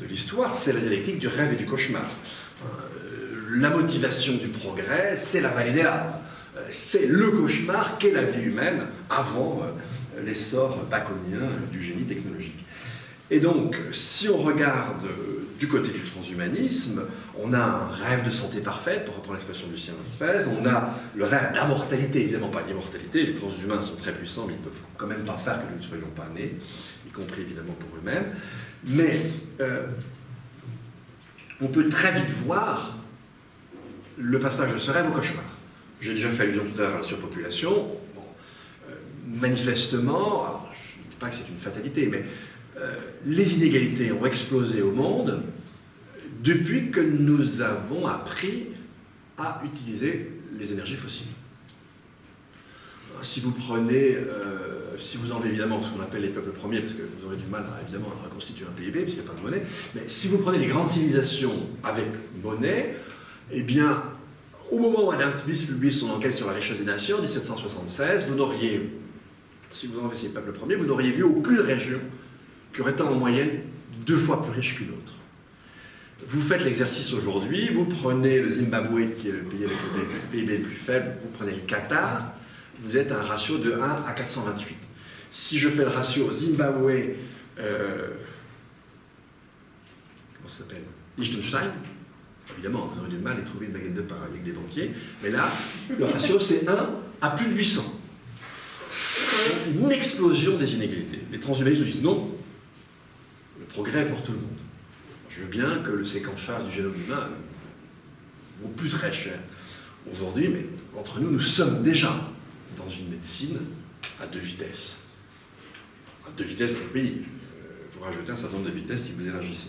de l'histoire, c'est la dialectique du rêve et du cauchemar. La motivation du progrès, c'est la vallée des larmes. C'est le cauchemar qu'est la vie humaine avant l'essor baconien du génie technologique. Et donc, si on regarde du côté du transhumanisme, on a un rêve de santé parfaite, pour reprendre l'expression de Lucien Sphèse, on a le rêve d'immortalité, évidemment pas d'immortalité, les transhumains sont très puissants, mais ils ne peuvent quand même pas faire que nous ne soyons pas nés, y compris évidemment pour eux-mêmes. Mais on peut très vite voir le passage de ce rêve au cauchemar. J'ai déjà fait allusion tout à l'heure à la surpopulation. Bon, manifestement, alors, je ne dis pas que c'est une fatalité, mais les inégalités ont explosé au monde depuis que nous avons appris à utiliser les énergies fossiles. Si vous prenez, si vous enlevez évidemment ce qu'on appelle les peuples premiers, parce que vous aurez du mal évidemment à reconstituer un PIB, parce qu'il n'y a pas de monnaie, mais si vous prenez les grandes civilisations avec monnaie, eh bien, au moment où Adam Smith publie son enquête sur la richesse des nations, en 1776, vous n'auriez, si vous enlevez ces peuples premiers, vous n'auriez vu aucune région qui aurait été en moyenne 2 fois plus riche qu'une autre. Vous faites l'exercice aujourd'hui, vous prenez le Zimbabwe, qui est le pays avec le PIB le plus faible, vous prenez le Qatar, vous êtes à un ratio de 1 à 428. Si je fais le ratio Zimbabwe, comment ça s'appelle, Liechtenstein, évidemment, vous aurez du mal à trouver une baguette de pain avec des banquiers, mais là, le ratio c'est 1 à plus de 800. Une explosion des inégalités. Les transhumanistes nous disent non, le progrès est pour tout le monde. Je veux bien que le séquençage du génome humain vaut plus très cher aujourd'hui, mais entre nous, nous sommes déjà dans une médecine à 2 vitesses. À 2 vitesses dans le pays. Vous rajoutez un certain nombre de vitesses si vous élargissez.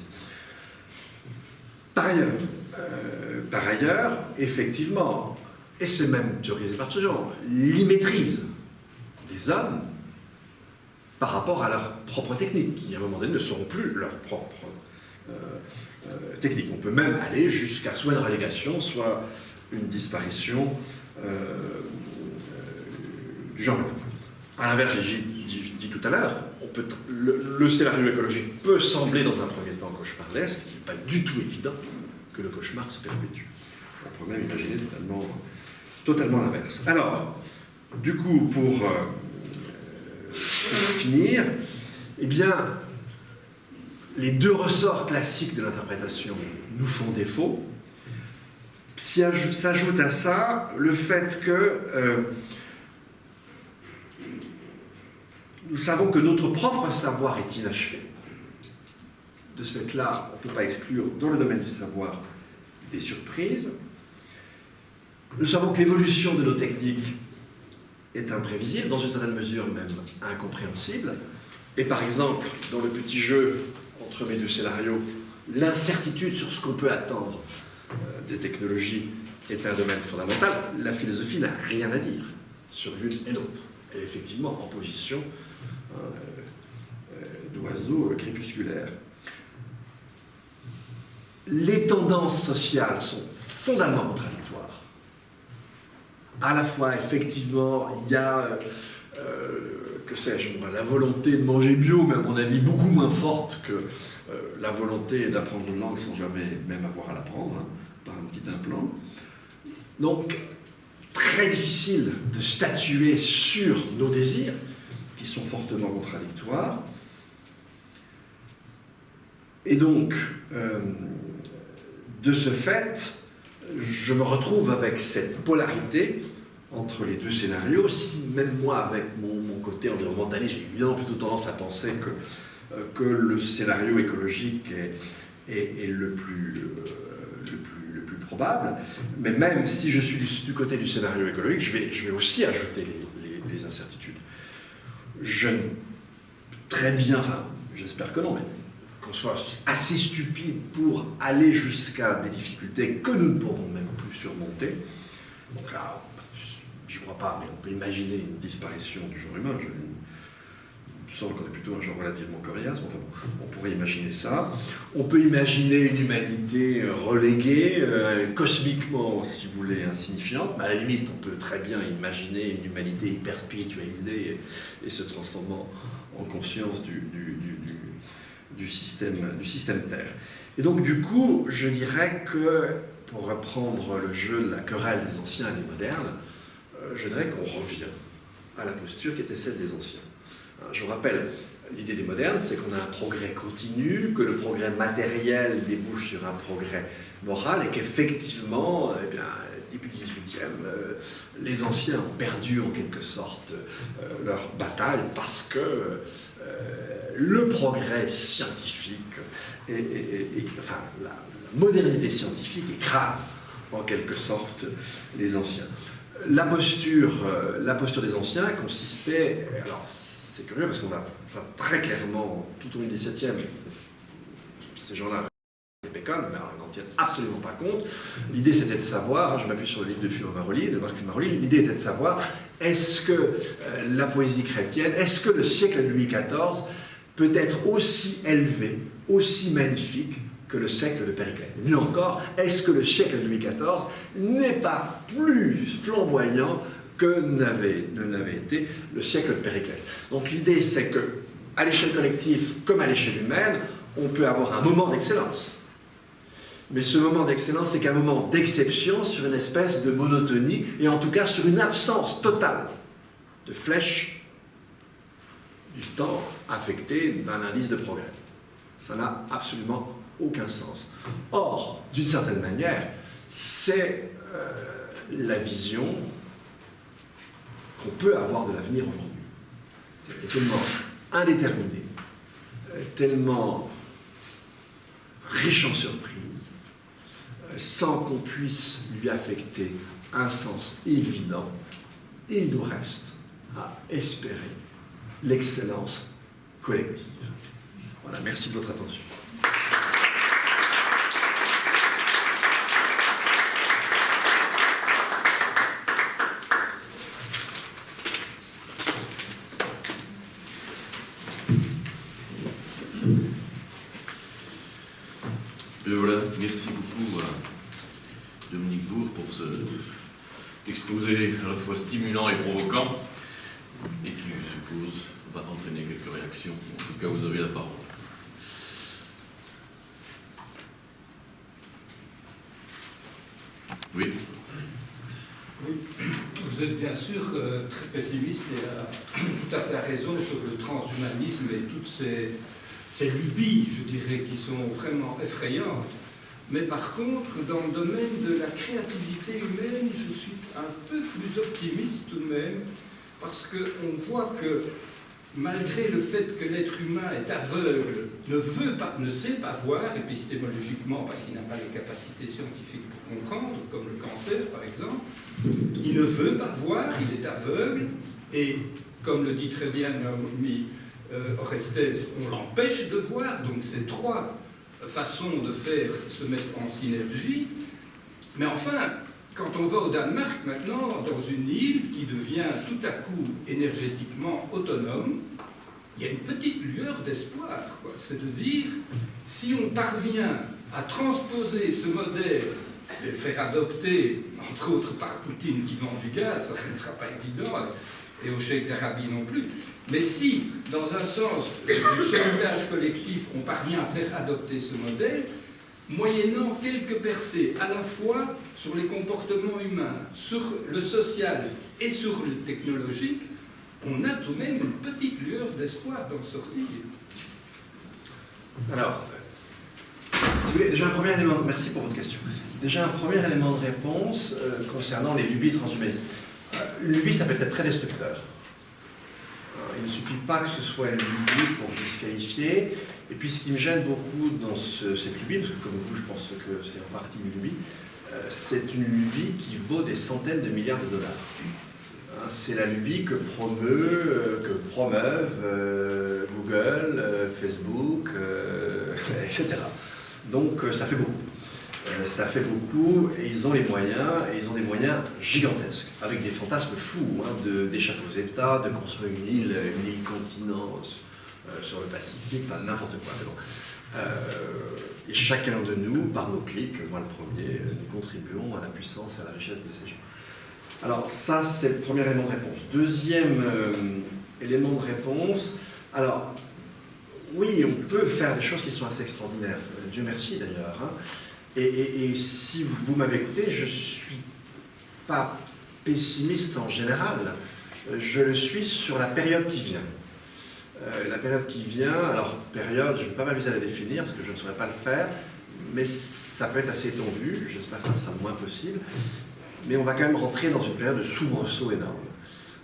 Par ailleurs, effectivement, et c'est même théorisé par ce genre, l'immaîtrise des hommes par rapport à leur propre technique, qui à un moment donné ne seront plus leur propre technique. On peut même aller jusqu'à soit une relégation, soit une disparition du genre humain. À l'inverse, j'ai dit tout à l'heure, le scénario écologique peut sembler dans un premier temps cauchemardesque, il n'est pas du tout évident que le cauchemar se perpétue. On peut même imaginer totalement l'inverse. Alors, du coup, pour finir, eh bien, les 2 ressorts classiques de l'interprétation nous font défaut. S'ajoute à ça le fait que nous savons que notre propre savoir est inachevé. De ce fait-là, on ne peut pas exclure, dans le domaine du savoir, des surprises. Nous savons que l'évolution de nos techniques est imprévisible, dans une certaine mesure même incompréhensible. Et par exemple, dans le petit jeu entre mes 2 scénarios, l'incertitude sur ce qu'on peut attendre des technologies est un domaine fondamental. La philosophie n'a rien à dire sur l'une et l'autre. Elle est effectivement en position d'oiseau crépusculaire. Les tendances sociales sont fondamentalement contradictoires. À la fois, effectivement, il y a, que sais-je, la volonté de manger bio, mais à mon avis beaucoup moins forte que la volonté d'apprendre une langue sans jamais même avoir à l'apprendre, hein, par un petit implant. Donc, très difficile de statuer sur nos désirs, qui sont fortement contradictoires. Et donc, de ce fait, je me retrouve avec cette polarité entre les deux scénarios, si même moi, avec mon côté environnementaliste, j'ai évidemment plutôt tendance à penser que le scénario écologique est le plus probable, mais même si je suis du côté du scénario écologique, je vais aussi ajouter les incertitudes. Très bien, enfin, j'espère que non, mais qu'on soit assez stupide pour aller jusqu'à des difficultés que nous ne pourrons même plus surmonter. Donc là, j'y crois pas, mais on peut imaginer une disparition du genre humain. Il me semble qu'on est plutôt un genre relativement coriace, mais enfin, on pourrait imaginer ça. On peut imaginer une humanité reléguée, cosmiquement, si vous voulez, insignifiante, mais à la limite, on peut très bien imaginer une humanité hyper spiritualisée et se transformant en conscience du système Terre. Et donc, du coup, je dirais que, pour reprendre le jeu de la querelle des anciens et des modernes, je dirais qu'on revient à la posture qui était celle des anciens. Je vous rappelle, l'idée des modernes, c'est qu'on a un progrès continu, que le progrès matériel débouche sur un progrès moral, et qu'effectivement, eh bien, début 18e, les anciens ont perdu en quelque sorte leur bataille parce que le progrès scientifique, enfin, la modernité scientifique écrase en quelque sorte les anciens. La posture des anciens consistait, alors c'est curieux parce qu'on a ça très clairement tout au long du XVIIe, ces gens-là, Bacon, mais alors, ils n'en tiennent absolument pas compte. L'idée c'était de savoir, je m'appuie sur le livre de Fumaroli, de Marc Fumaroli, l'idée était de savoir est-ce que la poésie chrétienne, est-ce que le siècle de Louis XIV peut être aussi élevé, aussi magnifique que le siècle de Périclès. Mieux encore, est-ce que le siècle de Louis XIV n'est pas plus flamboyant que ne l'avait été le siècle de Périclès? Donc l'idée, c'est que, à l'échelle collective comme à l'échelle humaine, on peut avoir un moment d'excellence. Mais ce moment d'excellence, c'est qu'un moment d'exception sur une espèce de monotonie, et en tout cas sur une absence totale de flèche du temps affecté d'un indice de progrès. Ça n'a absolument aucun sens. Or, d'une certaine manière, c'est la vision qu'on peut avoir de l'avenir aujourd'hui. C'est tellement indéterminé, tellement riche en surprises, sans qu'on puisse lui affecter un sens évident, il nous reste à espérer l'excellence collective. Voilà, merci de votre attention. Et voilà, merci beaucoup à Dominique Bourg pour cet exposé à la fois stimulant et provoquant et qui, je suppose, va entraîner quelques réactions. En tout cas, vous avez la parole. Oui. Oui. Vous êtes bien sûr très pessimiste et tout à fait raison sur le transhumanisme et toutes ces lubies, je dirais, qui sont vraiment effrayantes. Mais par contre, dans le domaine de la créativité humaine, je suis un peu plus optimiste tout de même, parce qu'on voit que malgré le fait que l'être humain est aveugle, ne sait pas voir, épistémologiquement, parce qu'il n'a pas les capacités scientifiques pour comprendre, comme le cancer par exemple, il ne veut pas voir, il est aveugle, et comme le dit très bien Naomi Oreskes, on l'empêche de voir, donc ces trois façons de faire se mettent en synergie, mais enfin, quand on va au Danemark maintenant, dans une île qui devient tout à coup énergétiquement autonome, il y a une petite lueur d'espoir, quoi. C'est de dire, si on parvient à transposer ce modèle, le faire adopter, entre autres par Poutine qui vend du gaz, ça ne sera pas évident, et au Cheikh d'Arabie non plus, mais si, dans un sens du sauvetage collectif, on parvient à faire adopter ce modèle, moyennant quelques percées à la fois sur les comportements humains, sur le social et sur le technologique, on a tout de même une petite lueur d'espoir d'en sortir. Alors, si vous voulez, déjà un premier élément, merci pour votre question. Déjà un premier élément de réponse concernant les lubies transhumanistes. Une lubie, ça peut être très destructeur. Il ne suffit pas que ce soit une lubie pour disqualifier. Et puis ce qui me gêne beaucoup dans cette lubie, parce que comme vous, je pense que c'est en partie une lubie, c'est une lubie qui vaut des centaines de milliards de dollars. C'est la lubie que promeuvent Google, Facebook, etc. Donc ça fait beaucoup. Ça fait beaucoup et ils ont les moyens, et ils ont des moyens gigantesques, avec des fantasmes fous, d'échapper aux États, de construire une île continent sur le Pacifique, enfin n'importe quoi. Mais bon. Et chacun de nous, par nos clics, moi le premier, nous contribuons à la puissance et à la richesse de ces gens. Alors ça, c'est le premier élément de réponse. Deuxième élément de réponse, alors oui, on peut faire des choses qui sont assez extraordinaires, Dieu merci d'ailleurs. Et si vous m'avez écouté, je ne suis pas pessimiste en général, je le suis sur la période qui vient. La période qui vient, alors période, je ne vais pas m'amuser à la définir parce que je ne saurais pas le faire, mais ça peut être assez étendu, j'espère que ça sera le moins possible, mais on va quand même rentrer dans une période de soubresaut énorme.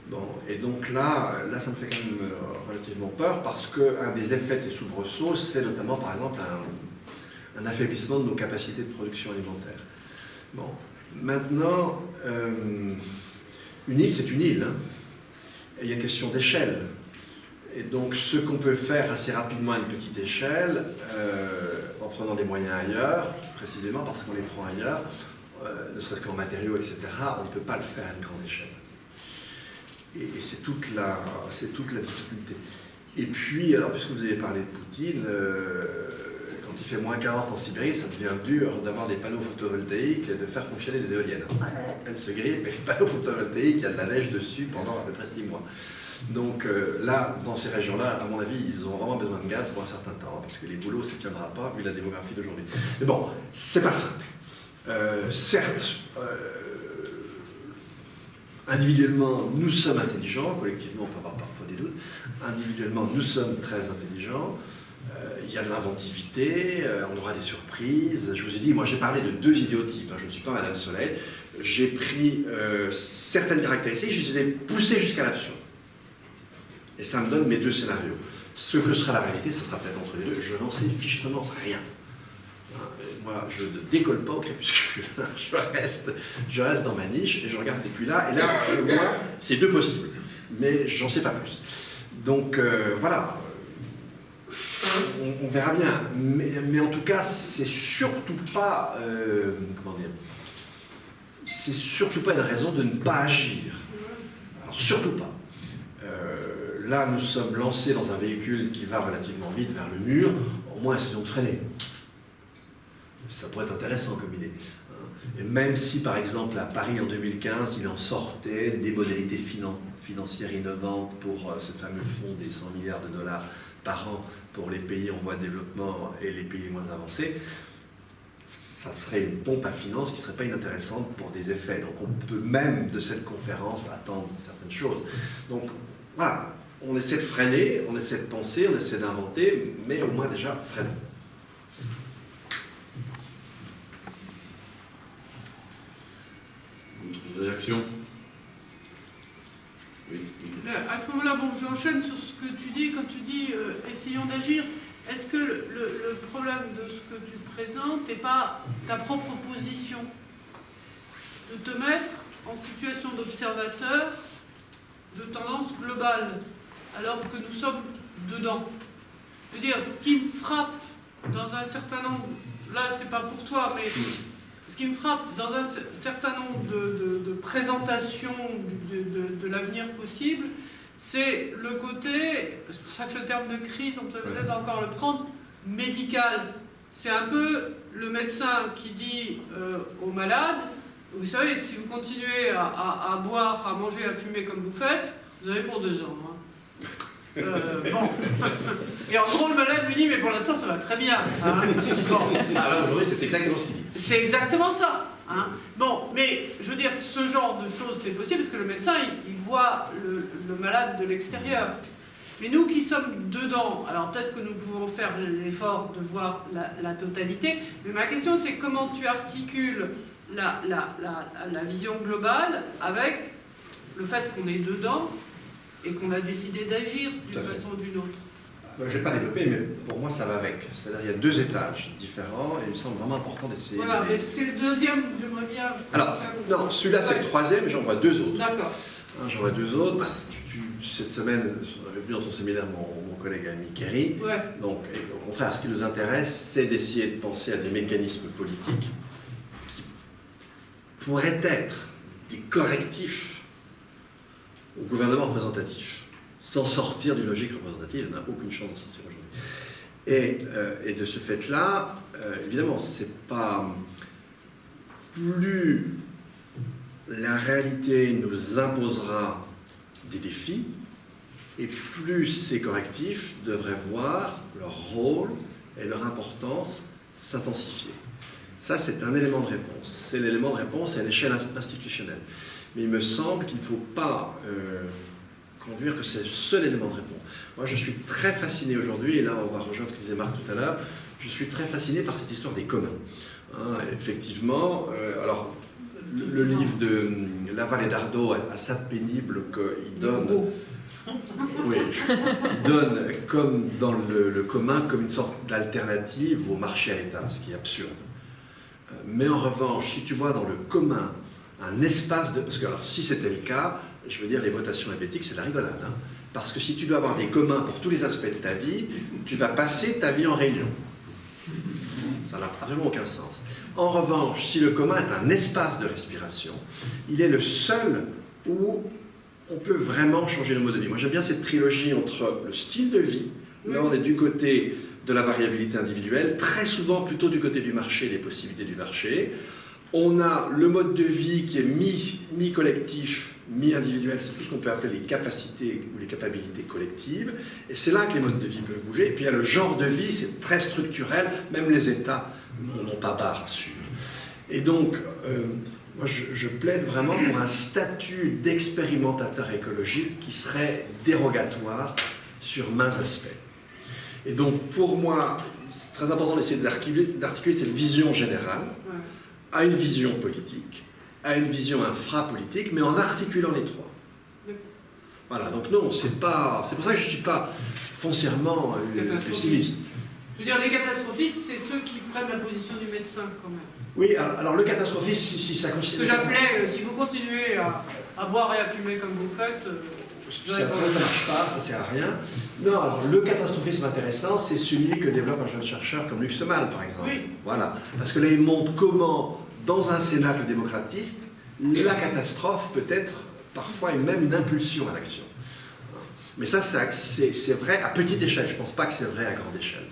Bon, et donc là, ça me fait quand même relativement peur parce qu'un des effets de ces soubresauts, c'est notamment par exemple un affaiblissement de nos capacités de production alimentaire. Bon, maintenant, une île, c'est une île, et il y a une question d'échelle. Et donc, ce qu'on peut faire assez rapidement à une petite échelle, en prenant des moyens ailleurs, précisément parce qu'on les prend ailleurs, ne serait-ce qu'en matériaux, etc., on ne peut pas le faire à une grande échelle. Et c'est toute la difficulté. Et puis, alors, puisque vous avez parlé de Poutine, quand il fait moins 40 en Sibérie, ça devient dur d'avoir des panneaux photovoltaïques et de faire fonctionner des éoliennes. Elle se grippe et les panneaux photovoltaïques, il y a de la neige dessus pendant à peu près 6 mois. Donc là, dans ces régions-là, à mon avis, ils ont vraiment besoin de gaz pour un certain temps, parce que les boulots, ça ne tiendra pas, vu la démographie d'aujourd'hui. Mais bon, c'est pas simple. Certes, individuellement, nous sommes intelligents, collectivement, on peut avoir parfois des doutes. Individuellement, nous sommes très intelligents. Il y a de l'inventivité, on aura des surprises. Je vous ai dit, moi j'ai parlé de 2 idéotypes, je ne suis pas Madame Soleil. J'ai pris certaines caractéristiques, je les ai poussées jusqu'à l'absurde. Et ça me donne mes 2 scénarios. Ce que sera la réalité, ça sera peut-être entre les deux, je n'en sais fichement rien. Moi, je ne décolle pas au crépuscule, je reste dans ma niche et je regarde depuis là, et là, je vois, c'est 2 possibles, mais j'en sais pas plus. Donc, voilà, on verra bien, mais en tout cas, c'est surtout pas, comment dire, c'est surtout pas une raison de ne pas agir. Alors, surtout pas. Là, nous sommes lancés dans un véhicule qui va relativement vite vers le mur, au moins essayons de freiner. Ça pourrait être intéressant comme idée. Et même si, par exemple, à Paris en 2015, il en sortait des modalités financières innovantes pour ce fameux fonds des 100 milliards de dollars par an pour les pays en voie de développement et les pays les moins avancés, ça serait une pompe à finances qui ne serait pas inintéressante pour des effets. Donc on peut même de cette conférence attendre certaines choses. Donc voilà, on essaie de freiner, on essaie de penser, on essaie d'inventer, mais au moins déjà freinons. Réaction? Oui. À ce moment-là, bon, j'enchaîne sur ce que tu dis, quand tu dis essayons d'agir. Est-ce que le problème de ce que tu présentes n'est pas ta propre position? De te mettre en situation d'observateur de tendance globale, alors que nous sommes dedans. Je veux dire, ce qui me frappe dans un certain nombre, là c'est pas pour toi, mais ce qui me frappe dans un certain nombre de présentations de l'avenir possible, c'est le côté, c'est pour ça que le terme de crise, on peut peut-être encore le prendre, médical. C'est un peu le médecin qui dit aux malades, vous savez, si vous continuez à boire, à manger, à fumer comme vous faites, vous avez pour 2 ans. Hein. Bon. Et en gros, le malade lui dit, mais pour l'instant, ça va très bien. Hein. Bon. Alors aujourd'hui, c'est exactement ce qu'il dit. C'est exactement ça. Hein. Bon, mais je veux dire, ce genre de choses, c'est possible parce que le médecin, il voit le malade de l'extérieur. Mais nous qui sommes dedans, alors peut-être que nous pouvons faire l'effort de voir la totalité, mais ma question, c'est comment tu articules la vision globale avec le fait qu'on est dedans et qu'on a décidé d'agir d'une façon ou d'une autre. Je ne vais pas développer, mais pour moi, ça va avec. C'est-à-dire qu'il y a 2 étages différents, et il me semble vraiment important d'essayer... Voilà, mais c'est le deuxième, j'aimerais bien... Alors, non, celui-là, c'est le 3e, j'en vois 2 autres. D'accord. J'en vois 2 autres. Cette semaine, on avait vu dans ton séminaire mon collègue Ami Kerry. Ouais. Donc, au contraire, ce qui nous intéresse, c'est d'essayer de penser à des mécanismes politiques qui pourraient être des correctifs au gouvernement représentatif. Sans sortir d'une logique représentative, on n'a aucune chance d'en sortir aujourd'hui. Et de ce fait-là, évidemment, c'est pas plus la réalité nous imposera des défis, et plus ces correctifs devraient voir leur rôle et leur importance s'intensifier. Ça, c'est un élément de réponse. C'est l'élément de réponse à l'échelle institutionnelle. Mais il me semble qu'il ne faut pas conduire que c'est le seul élément de réponse. Moi, je suis très fasciné aujourd'hui, et là, on va rejoindre ce que disait Marc tout à l'heure, je suis très fasciné par cette histoire des communs. Hein, effectivement, alors, le livre de Laval et Dardot est assez pénible qu'il donne... Oui, il donne comme dans le commun, comme une sorte d'alternative au marché à l'État, ce qui est absurde. Mais en revanche, si tu vois dans le commun un espace de... Parce que alors, si c'était le cas, je veux dire, les votations helvétiques, c'est la rigolade. Hein, parce que si tu dois avoir des communs pour tous les aspects de ta vie, tu vas passer ta vie en réunion. Ça n'a absolument aucun sens. En revanche, si le commun est un espace de respiration, il est le seul où on peut vraiment changer le mode de vie. Moi, j'aime bien cette trilogie entre le style de vie, là on est du côté de la variabilité individuelle, très souvent plutôt du côté du marché, des possibilités du marché. On a le mode de vie qui est mi-collectif, mi-individuel, c'est tout ce qu'on peut appeler les capacités ou les capacités collectives, et c'est là que les modes de vie peuvent bouger. Et puis il y a le genre de vie, c'est très structurel, même les États n'ont pas barre sûr. Et donc, moi je plaide vraiment pour un statut d'expérimentateur écologique qui serait dérogatoire sur maints aspects. Et donc pour moi, c'est très important d'essayer d'articuler cette vision générale à une vision politique, à une vision infra-politique, mais en articulant les trois. Voilà, donc non, c'est pour ça que je ne suis pas foncièrement pessimiste. Je veux dire, les catastrophistes, c'est ceux qui prennent la position du médecin, quand même. Oui, alors le catastrophiste, si ça consiste... Ce que j'appelais, si vous continuez à boire et à fumer comme vous faites... ça ne marche pas, ça ne sert à rien. Non, alors le catastrophisme intéressant, c'est celui que développe un jeune chercheur comme Luc Semal, par exemple. Oui. Voilà. Parce que là, il montre comment, dans un cénacle démocratique, la catastrophe peut être parfois même une impulsion à l'action. Mais ça, c'est vrai à petite échelle. Je ne pense pas que c'est vrai à grande échelle.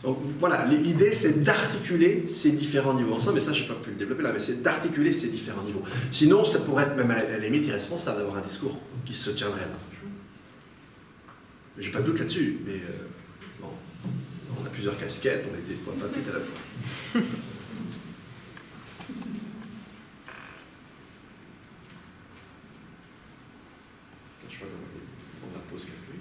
Donc voilà, l'idée c'est d'articuler ces différents niveaux ensemble, mais ça je n'ai pas pu le développer là, mais c'est d'articuler ces différents niveaux. Sinon, ça pourrait être même à la limite irresponsable d'avoir un discours qui se tiendrait là. Mais j'ai pas de doute là-dessus, mais bon, on a plusieurs casquettes, on est des points pas toutes à la fois. Je crois qu'on prend la pause café.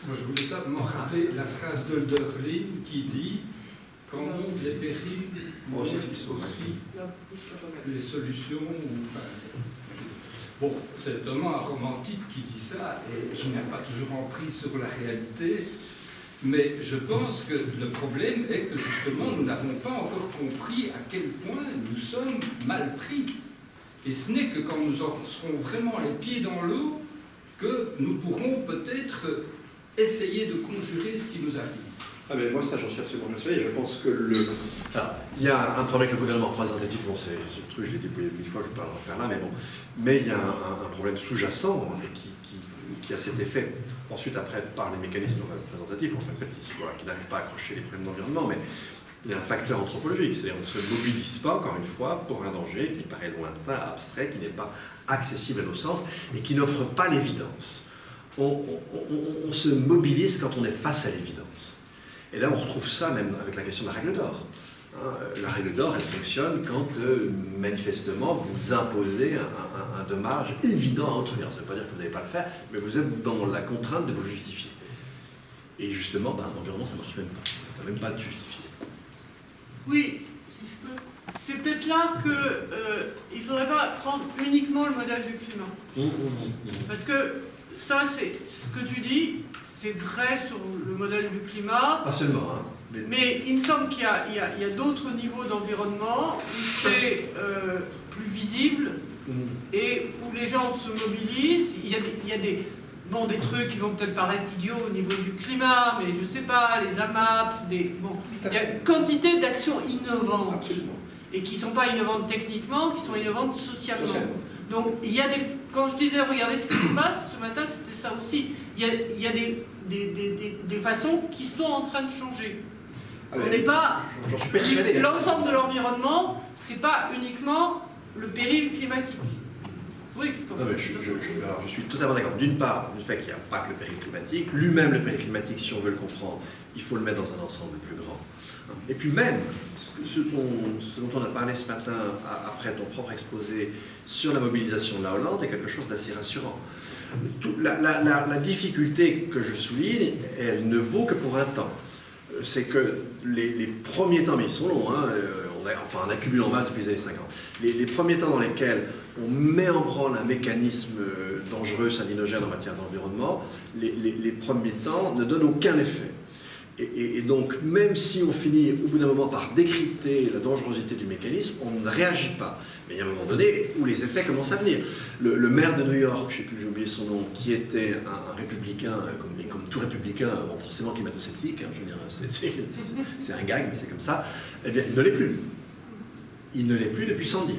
Moi, je voulais simplement rappeler la phrase d'Hölderlin qui dit « Quand montent les périls, montent aussi les solutions. » Bon, c'est étonnamment un romantique qui dit ça et qui n'a pas toujours emprise sur la réalité. Mais je pense que le problème est que justement, nous n'avons pas encore compris à quel point nous sommes mal pris. Et ce n'est que quand nous en serons vraiment les pieds dans l'eau que nous pourrons peut-être essayer de conjurer ce qui nous arrive. Ah mais moi ça j'en suis absolument persuadé. Je pense que alors, il y a un problème avec le gouvernement représentatif, bon c'est ce truc, je l'ai déployé 1000 fois, je ne vais pas le refaire là, mais bon. Mais il y a un problème sous-jacent qui a cet effet, ensuite après par les mécanismes représentatifs, en fait, qui n'arrivent pas à accrocher les problèmes d'environnement, mais il y a un facteur anthropologique, c'est-à-dire qu'on ne se mobilise pas, encore une fois, pour un danger qui paraît lointain, abstrait, qui n'est pas accessible à nos sens et qui n'offre pas l'évidence. On se mobilise quand on est face à l'évidence. Et là, on retrouve ça même avec la question de la règle d'or. La règle d'or, elle fonctionne quand, manifestement, vous imposez un dommage évident à autrui. Ça ne veut pas dire que vous n'allez pas le faire, mais vous êtes dans la contrainte de vous justifier. Et justement, l'environnement, ça ne marche même pas. Ça n'a même pas de justifier. Oui, si je peux. C'est peut-être là qu'il ne faudrait pas prendre uniquement le modèle du climat. Parce que ça, c'est ce que tu dis, c'est vrai sur le modèle du climat. Pas seulement, hein. Mais il me semble qu'il y a d'autres niveaux d'environnement où c'est plus visible et où les gens se mobilisent. Il y a des trucs qui vont peut-être paraître idiots au niveau du climat, mais je ne sais pas, les AMAP, il y a une quantité d'actions innovantes. Absolument. Et qui ne sont pas innovantes techniquement, qui sont innovantes socialement. Donc, il y a quand je disais, regardez ce qui se passe, ce matin, c'était ça aussi. Il y a des façons qui sont en train de changer. On n'est pas... J'en suis persuadé. L'ensemble de l'environnement, ce n'est pas uniquement le péril climatique. Oui, non, mais alors, je suis totalement d'accord. D'une part, du fait qu'il n'y a pas que le péril climatique, lui-même le péril climatique, si on veut le comprendre, il faut le mettre dans un ensemble plus grand. Et puis même, ce dont on a parlé ce matin, après ton propre exposé, sur la mobilisation de la Hollande, est quelque chose d'assez rassurant. La difficulté que je souligne, elle ne vaut que pour un temps. C'est que les premiers temps, mais ils sont longs, hein, on accumule en masse depuis les années 50, les premiers temps dans lesquels on met en branle un mécanisme dangereux, salinogène en matière d'environnement, les premiers temps ne donnent aucun effet. Et donc, même si on finit au bout d'un moment par décrypter la dangerosité du mécanisme, on ne réagit pas. Mais il y a un moment donné où les effets commencent à venir. Le maire de New York, je ne sais plus, j'ai oublié son nom, qui était un républicain, comme tout républicain, bon, forcément climato-sceptique, hein, je veux dire, c'est un gag, mais c'est comme ça, eh bien, il ne l'est plus. Il ne l'est plus depuis Sandy.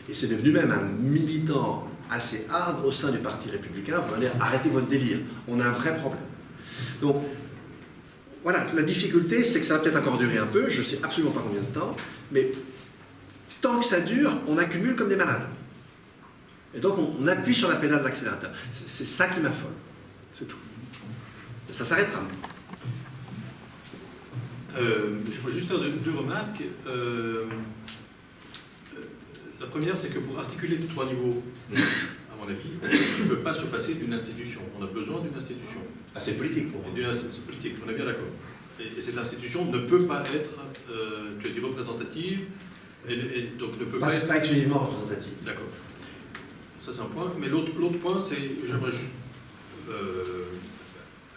Et c'est devenu même un militant assez hard au sein du Parti républicain pour dire arrêtez votre délire, on a un vrai problème. Donc, voilà, la difficulté, c'est que ça va peut-être encore durer un peu, je ne sais absolument pas combien de temps, mais tant que ça dure, on accumule comme des malades. Et donc, on appuie sur la pédale de l'accélérateur. C'est ça qui m'affole, c'est tout. Et ça s'arrêtera. Je pourrais juste faire deux remarques. La première, c'est que pour articuler les trois niveaux, à mon avis, on ne peut pas se passer d'une institution. On a besoin d'une institution. Ah, c'est politique pour moi. C'est politique, on est bien d'accord. Et cette institution ne peut pas être, tu as dit représentative, et donc ne peut pas être... Pas exclusivement représentative. D'accord. Ça, c'est un point. Mais l'autre point, c'est, j'aimerais juste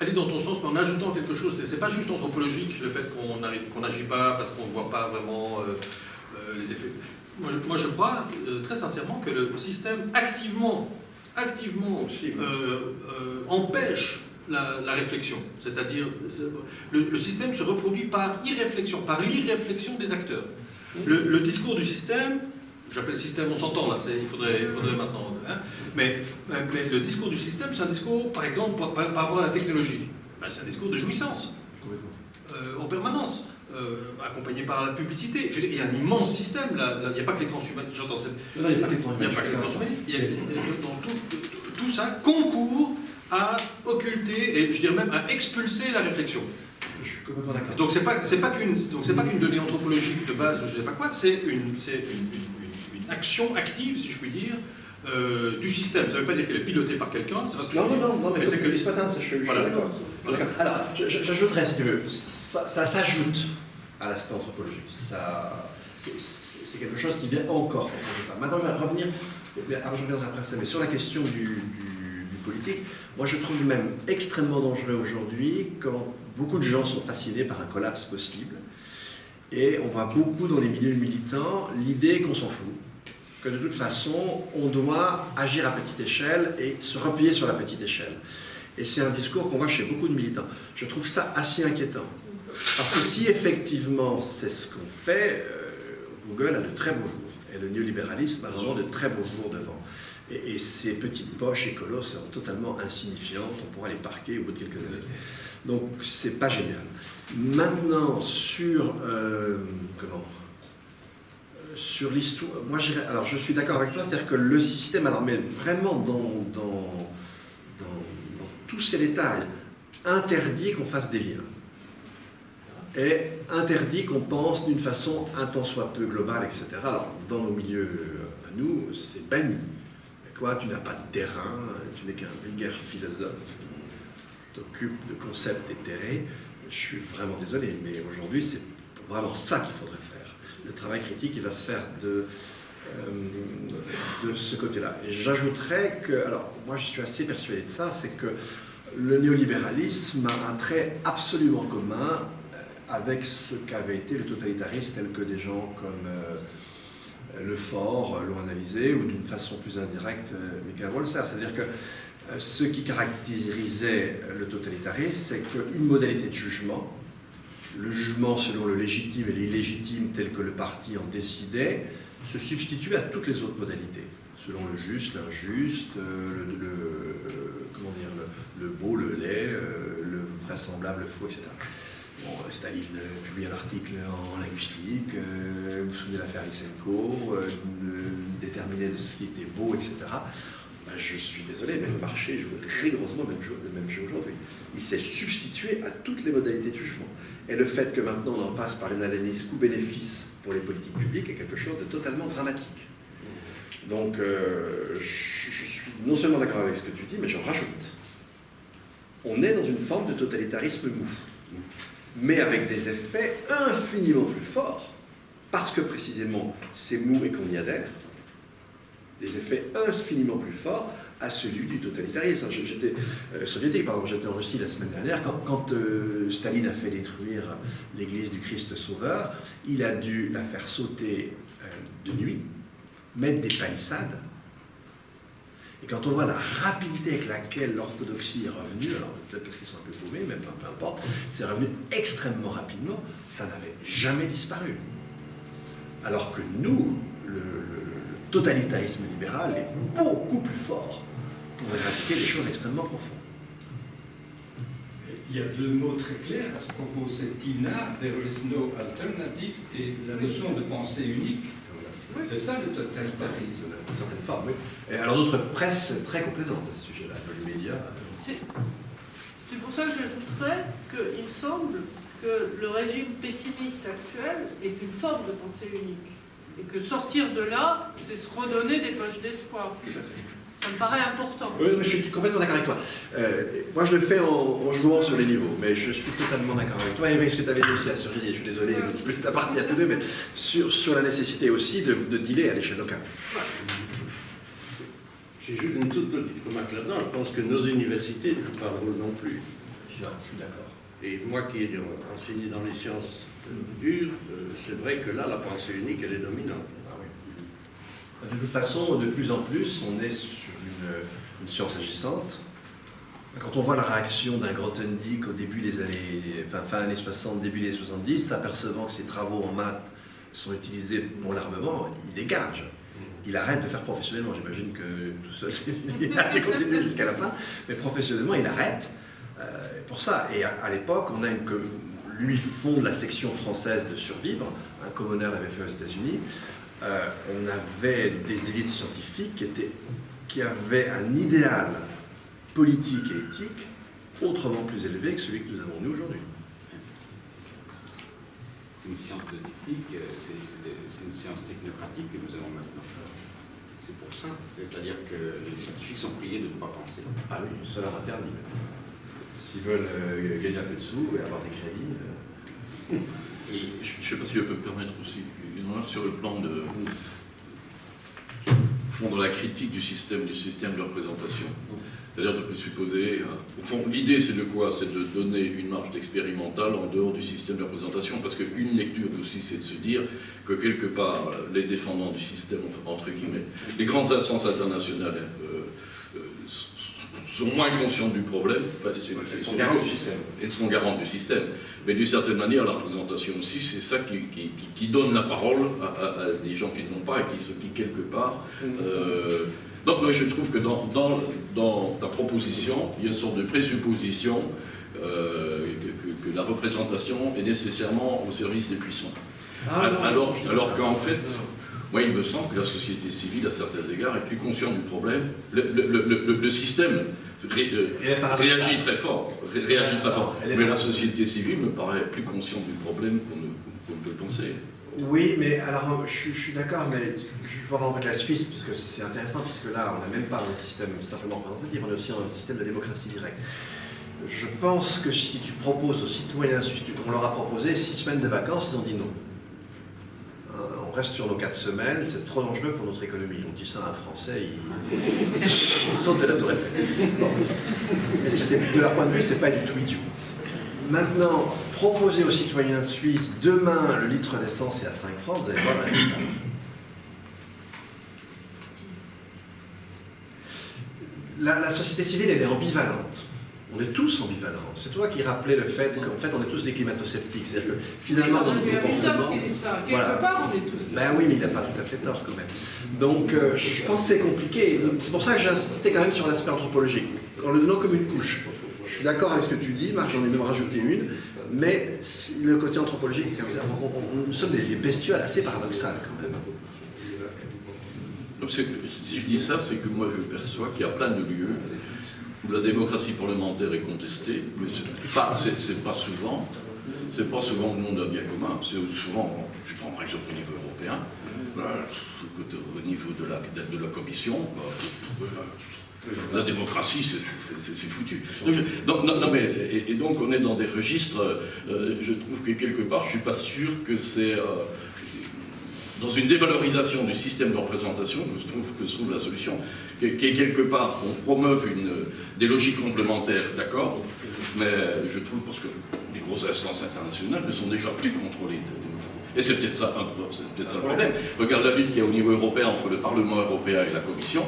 aller dans ton sens, mais en ajoutant quelque chose. C'est pas juste anthropologique, le fait qu'on n'agit pas parce qu'on ne voit pas vraiment les effets. Moi, je crois très sincèrement que le système activement empêche la réflexion. C'est-à-dire, le système se reproduit par irréflexion, par l'irréflexion des acteurs. Le discours du système, j'appelle système, on s'entend là, il faudrait maintenant... Hein, mais le discours du système, c'est un discours, par exemple, par rapport à la technologie. Ben, c'est un discours de jouissance, en permanence. Accompagné par la publicité. Je veux dire, il y a un immense système, là. Il n'y a pas que les transhumanistes. J'entends ça. Non, il n'y a pas que les transhumanistes. Tout ça concourt à occulter et je dirais même à expulser la réflexion. Je suis complètement d'accord. Donc c'est pas qu'une donnée anthropologique de base, je ne sais pas quoi. C'est une action active, si je puis dire, du système. Ça ne veut pas dire qu'elle est pilotée par quelqu'un. Non, mais c'est que ce matin, je suis d'accord. Alors, j'ajouterais, si tu veux, ça s'ajoute à l'aspect anthropologique. C'est quelque chose qui vient encore de ça. Maintenant, je vais revenir, je reviendrai après ça, mais sur la question du politique, moi je trouve même extrêmement dangereux aujourd'hui quand beaucoup de gens sont fascinés par un collapse possible. Et on voit beaucoup dans les milieux militants l'idée qu'on s'en fout, que de toute façon, on doit agir à petite échelle et se replier sur la petite échelle. Et c'est un discours qu'on voit chez beaucoup de militants. Je trouve ça assez inquiétant. Parce que si effectivement c'est ce qu'on fait, Google a de très beaux jours. Et le néolibéralisme a vraiment de très beaux jours devant. Et ces petites poches écolos seront totalement insignifiantes. On pourra les parquer au bout de quelques années. Donc c'est pas génial. Maintenant, sur l'histoire, moi alors je suis d'accord avec toi, c'est-à-dire que le système, alors mais vraiment dans tous ses détails, interdit qu'on fasse des liens. Et interdit qu'on pense d'une façon un tant soit peu globale, etc. Alors, dans nos milieux à nous, c'est banni. Quoi, tu n'as pas de terrain, tu n'es qu'un vulgaire philosophe qui t'occupe de concepts éthérés. Je suis vraiment désolé, mais aujourd'hui, c'est vraiment ça qu'il faudrait faire. Le travail critique, il va se faire de ce côté-là. Et j'ajouterais que, alors, moi, je suis assez persuadé de ça, c'est que le néolibéralisme a un trait absolument commun avec ce qu'avait été le totalitarisme tel que des gens comme Lefort l'ont analysé, ou d'une façon plus indirecte, Michael Walzer. C'est-à-dire que ce qui caractérisait le totalitarisme, c'est qu'une modalité de jugement, le jugement selon le légitime et l'illégitime tel que le parti en décidait, se substituait à toutes les autres modalités, selon le juste, l'injuste, le beau, le laid, le vraisemblable, le faux, etc. Bon, Staline publie un article en linguistique, vous vous souvenez de l'affaire Lysenko, déterminé de ce qui était beau, etc. Ben, je suis désolé, mais le marché joue rigoureusement le même jeu aujourd'hui. Il s'est substitué à toutes les modalités de jugement. Et le fait que maintenant on en passe par une analyse coût-bénéfice pour les politiques publiques est quelque chose de totalement dramatique. Donc, je suis non seulement d'accord avec ce que tu dis, mais j'en rajoute. On est dans une forme de totalitarisme mou, mais avec des effets infiniment plus forts, parce que précisément c'est mou et qu'on y adhère, des effets infiniment plus forts à celui du totalitarisme. J'étais soviétique, par exemple, j'étais en Russie la semaine dernière, quand Staline a fait détruire l'église du Christ Sauveur, il a dû la faire sauter de nuit, mettre des palissades. Et quand on voit la rapidité avec laquelle l'orthodoxie est revenue, alors peut-être parce qu'ils sont un peu paumés, mais peu importe, c'est revenu extrêmement rapidement, ça n'avait jamais disparu. Alors que nous, le totalitarisme libéral est beaucoup plus fort pour éradiquer des choses extrêmement profondes. Il y a deux mots très clairs à ce propos, c'est TINA, there is no alternative, et la notion de pensée unique. Oui, c'est ça le totalitarisme. D'une certaine forme, oui. Et alors notre presse est très complaisante à ce sujet-là, les médias. C'est pour ça que j'ajouterais qu'il me semble que le régime pessimiste actuel est une forme de pensée unique. Et que sortir de là, c'est se redonner des poches d'espoir. Tout à fait. Ça me paraît important. Oui, je suis complètement d'accord avec toi. Moi, je le fais en jouant sur les niveaux, mais je suis totalement d'accord avec toi. Et avec ce que tu avais dit aussi à Cerisy, je suis désolé, un petit peu cette aparté à tous deux, mais sur la nécessité aussi de dealer à l'échelle locale. Ouais. J'ai juste une toute petite remarque là-dedans. Je pense que nos universités ne jouent pas le rôle non plus. Je suis d'accord. Et moi qui ai enseigné dans les sciences dures, c'est vrai que là, la pensée unique, elle est dominante. Ah oui. De toute façon, de plus en plus, on est sur une science agissante. Quand on voit la réaction d'un Grothendieck au début des années, fin années 60, début des années 70, s'apercevant que ses travaux en maths sont utilisés pour l'armement, il dégage. Il arrête de faire professionnellement. J'imagine que tout seul, il continue jusqu'à la fin, mais professionnellement, il arrête pour ça. Et à l'époque, on a lui fonde la section française de Survivre, un commoner l'avait fait aux États-Unis. On avait des élites scientifiques qui avaient un idéal politique et éthique autrement plus élevé que celui que nous avons nous aujourd'hui. C'est une science de technique, c'est une science technocratique que nous avons maintenant. C'est pour ça. C'est-à-dire que les scientifiques sont priés de ne pas penser. Ah oui, ça leur interdit maintenant. S'ils veulent gagner un peu de sous et avoir des crédits. Et je ne sais pas si je peux me permettre aussi une remarque sur le plan de la critique du système de représentation. C'est-à-dire de présupposer, au fond, l'idée c'est de quoi? C'est de donner une marge d'expérimental en dehors du système de représentation, parce qu'une lecture aussi c'est de se dire que quelque part, les défendants du système, entre guillemets, les grandes instances internationales sont moins conscients du problème. Enfin, Ils sont garants du système. Ils sont garants du système. Mais d'une certaine manière, la représentation aussi, c'est ça qui donne la parole à des gens qui ne l'ont pas et qui quelque part... donc moi, je trouve que dans ta proposition, il y a une sorte de présupposition que la représentation est nécessairement au service des puissants. Alors qu'en fait, moi il me semble que la société civile, à certains égards, est plus consciente du problème. Le système réagit très fort, mais la société civile me paraît plus consciente du problème qu'on ne peut penser. Oui, mais alors je suis d'accord, mais je vais voir avec la Suisse, parce que c'est intéressant, puisque là, on n'a même pas un système simplement représentatif, on est aussi un système de démocratie directe. Je pense que si tu proposes aux citoyens suisses, on leur a proposé 6 semaines de vacances, ils ont dit non. On reste sur nos 4 semaines, c'est trop dangereux pour notre économie. On dit ça à un Français, il saute de la tour Eiffel. Bon. Mais de leur point de vue, c'est pas du tout idiot. Maintenant, proposer aux citoyens suisses, demain, le litre d'essence est à 5 francs, vous allez voir la résultat. La société civile, elle est ambivalente. On est tous ambivalents. C'est toi qui rappelais le fait qu'en fait, on est tous des climato-sceptiques. C'est-à-dire que finalement, dans nos comportements... Quelque part, on est tous... Ben oui, mais il n'a pas tout à fait tort quand même. Donc, je pense que c'est compliqué. C'est pour ça que j'ai insisté quand même sur l'aspect anthropologique. En le donnant comme une couche. Je suis d'accord avec ce que tu dis, Marc, j'en ai même rajouté une, mais le côté anthropologique, nous sommes des bestioles assez paradoxales quand même. Donc si je dis ça, c'est que moi je perçois qu'il y a plein de lieux où la démocratie parlementaire est contestée, mais c'est pas souvent le monde a bien commun. C'est souvent, tu prends par exemple au niveau européen, au niveau de la Commission, la démocratie, c'est foutu. Donc on est dans des registres, je trouve que quelque part, je ne suis pas sûr que c'est dans une dévalorisation du système de représentation que se trouve la solution. Qui est quelque part, on promeuve des logiques complémentaires, d'accord, mais je trouve parce que les grosses instances internationales ne sont déjà plus contrôlées. Et c'est peut-être ça le problème. Regarde la lutte qu'il y a au niveau européen entre le Parlement européen et la Commission.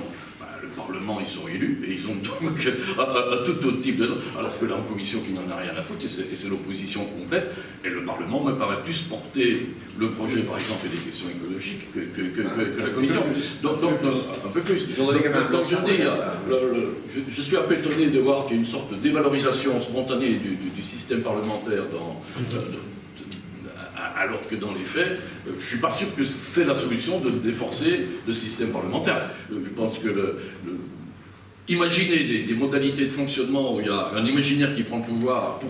Le Parlement, ils sont élus, et ils ont donc un tout autre type de... Alors que là, en commission qui n'en a rien à foutre, et c'est l'opposition complète, et le Parlement me paraît plus porter le projet, par exemple, et des questions écologiques que la commission. Donc, un peu plus. Donc je suis un peu étonné de voir qu'il y a une sorte de dévalorisation spontanée du système parlementaire alors que dans les faits, je ne suis pas sûr que c'est la solution de déforcer le système parlementaire. Je pense que imaginer des modalités de fonctionnement où il y a un imaginaire qui prend le pouvoir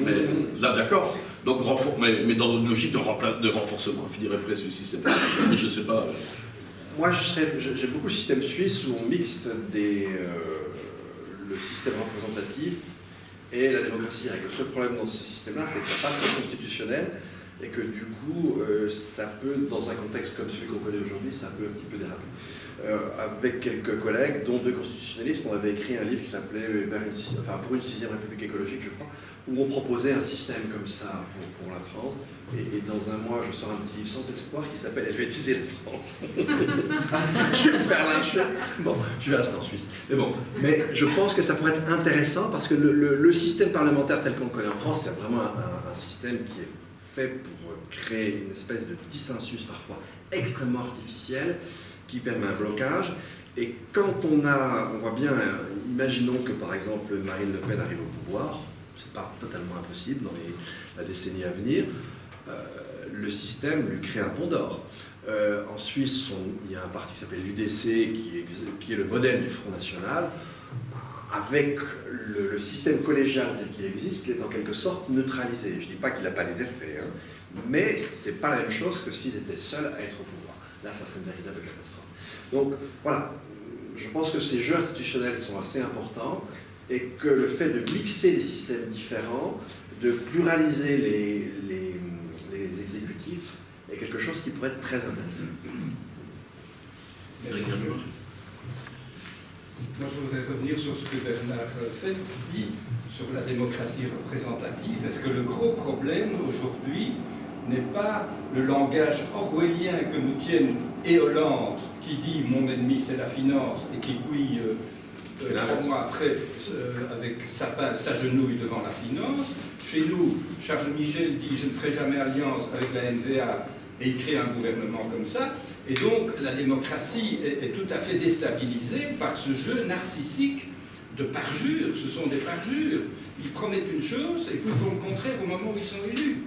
mais là d'accord, donc mais dans une logique de renforcement, je dirais presque du système parlementaire, mais je ne sais pas. Moi, j'ai beaucoup le système suisse où on mixte le système représentatif et la démocratie directe. Le seul problème dans ce système-là, c'est qu'il n'y a pas de constitutionnel. Et que du coup, ça peut, dans un contexte comme celui qu'on connaît aujourd'hui, ça peut un petit peu déraper. Avec quelques collègues, dont 2 constitutionnalistes, on avait écrit un livre qui s'appelait pour une 6e République écologique, je crois, où on proposait un système comme ça pour la France. Et dans un mois, je sors un petit livre sans espoir qui s'appelle Helvétiser la France. Je vais me faire lyncher. Bon, je vais rester en Suisse. Mais je pense que ça pourrait être intéressant parce que le système parlementaire tel qu'on le connaît en France, c'est vraiment un système qui est fait pour créer une espèce de dissensus parfois extrêmement artificiel qui permet un blocage. Et quand on voit bien, imaginons que par exemple Marine Le Pen arrive au pouvoir, c'est pas totalement impossible dans la décennie à venir, le système lui crée un pont d'or. En Suisse, il y a un parti qui s'appelle l'UDC qui est le modèle du Front National. Avec le système collégial tel qu'il existe, il est en quelque sorte neutralisé. Je ne dis pas qu'il n'a pas des effets, hein, mais ce n'est pas la même chose que s'ils étaient seuls à être au pouvoir. Là, ça serait une véritable catastrophe. Donc, voilà, je pense que ces jeux institutionnels sont assez importants et que le fait de mixer des systèmes différents, de pluraliser les exécutifs, est quelque chose qui pourrait être très intéressant. Moi, je voudrais revenir sur ce que Bernard Fels dit sur la démocratie représentative. Est-ce que le gros problème aujourd'hui n'est pas le langage orwellien que nous tiennent et Hollande, qui dit « mon ennemi c'est la finance » et qui puis 3 mois après, avec s'agenouille devant la finance. Chez nous, Charles Michel dit « je ne ferai jamais alliance avec la NVA » et il crée un gouvernement comme ça. Et donc la démocratie est tout à fait déstabilisée par ce jeu narcissique de parjures. Ce sont des parjures. Ils promettent une chose et puis ils font le contraire au moment où ils sont élus.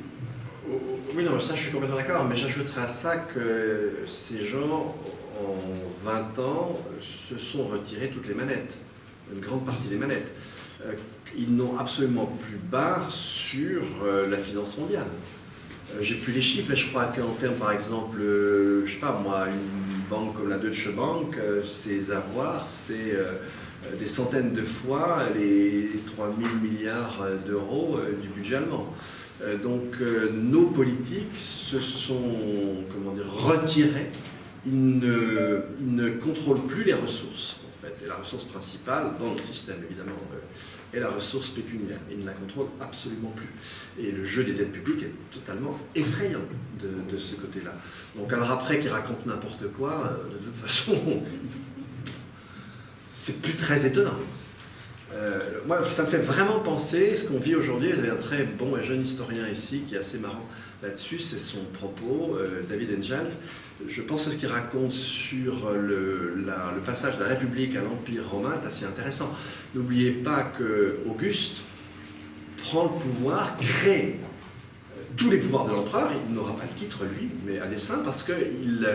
Oui, non, ça je suis complètement d'accord, mais j'ajouterais à ça que ces gens, en 20 ans, se sont retirés toutes les manettes, une grande partie des manettes. Ils n'ont absolument plus barre sur la finance mondiale. J'ai plus les chiffres, mais je crois qu'en termes, par exemple, je sais pas moi, une banque comme la Deutsche Bank, ses avoirs, c'est des centaines de fois les 3 000 milliards d'euros du budget allemand. Donc nos politiques se sont, comment dire, retirés. Ils ne contrôlent plus les ressources, en fait. Et la ressource principale, dans notre système évidemment, est la ressource pécuniaire. Ils ne la contrôlent absolument plus. Et le jeu des dettes publiques est totalement effrayant de ce côté-là. Donc alors après qu'ils racontent n'importe quoi, de toute façon, c'est plus très étonnant. Moi, ça me fait vraiment penser ce qu'on vit aujourd'hui. Vous avez un très bon et jeune historien ici qui est assez marrant là-dessus, c'est son propos, David Engels. Je pense que ce qu'il raconte sur le passage de la République à l'Empire romain est assez intéressant. N'oubliez pas qu'Auguste prend le pouvoir, crée tous les pouvoirs de l'empereur. Il n'aura pas le titre, lui, mais à dessein, parce qu'il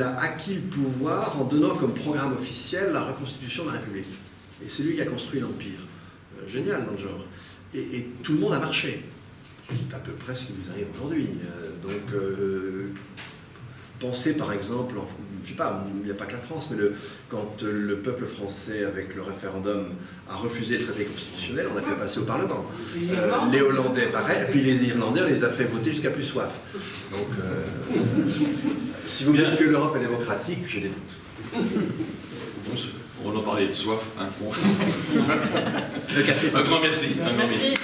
a acquis le pouvoir en donnant comme programme officiel la reconstitution de la République. Et c'est lui qui a construit l'Empire. Génial dans le genre. Et tout le monde a marché. C'est à peu près ce qui nous arrive aujourd'hui. Pensez par exemple, je ne sais pas, il n'y a pas que la France, mais quand le peuple français, avec le référendum, a refusé le traité constitutionnel, on l'a fait passer au Parlement. Les Hollandais, pareil, et puis les Irlandais, on les a fait voter jusqu'à plus soif. Donc, si vous me dites que l'Europe est démocratique, j'ai des doutes. On en parlait de soif, hein. Le café, Un grand merci. Merci.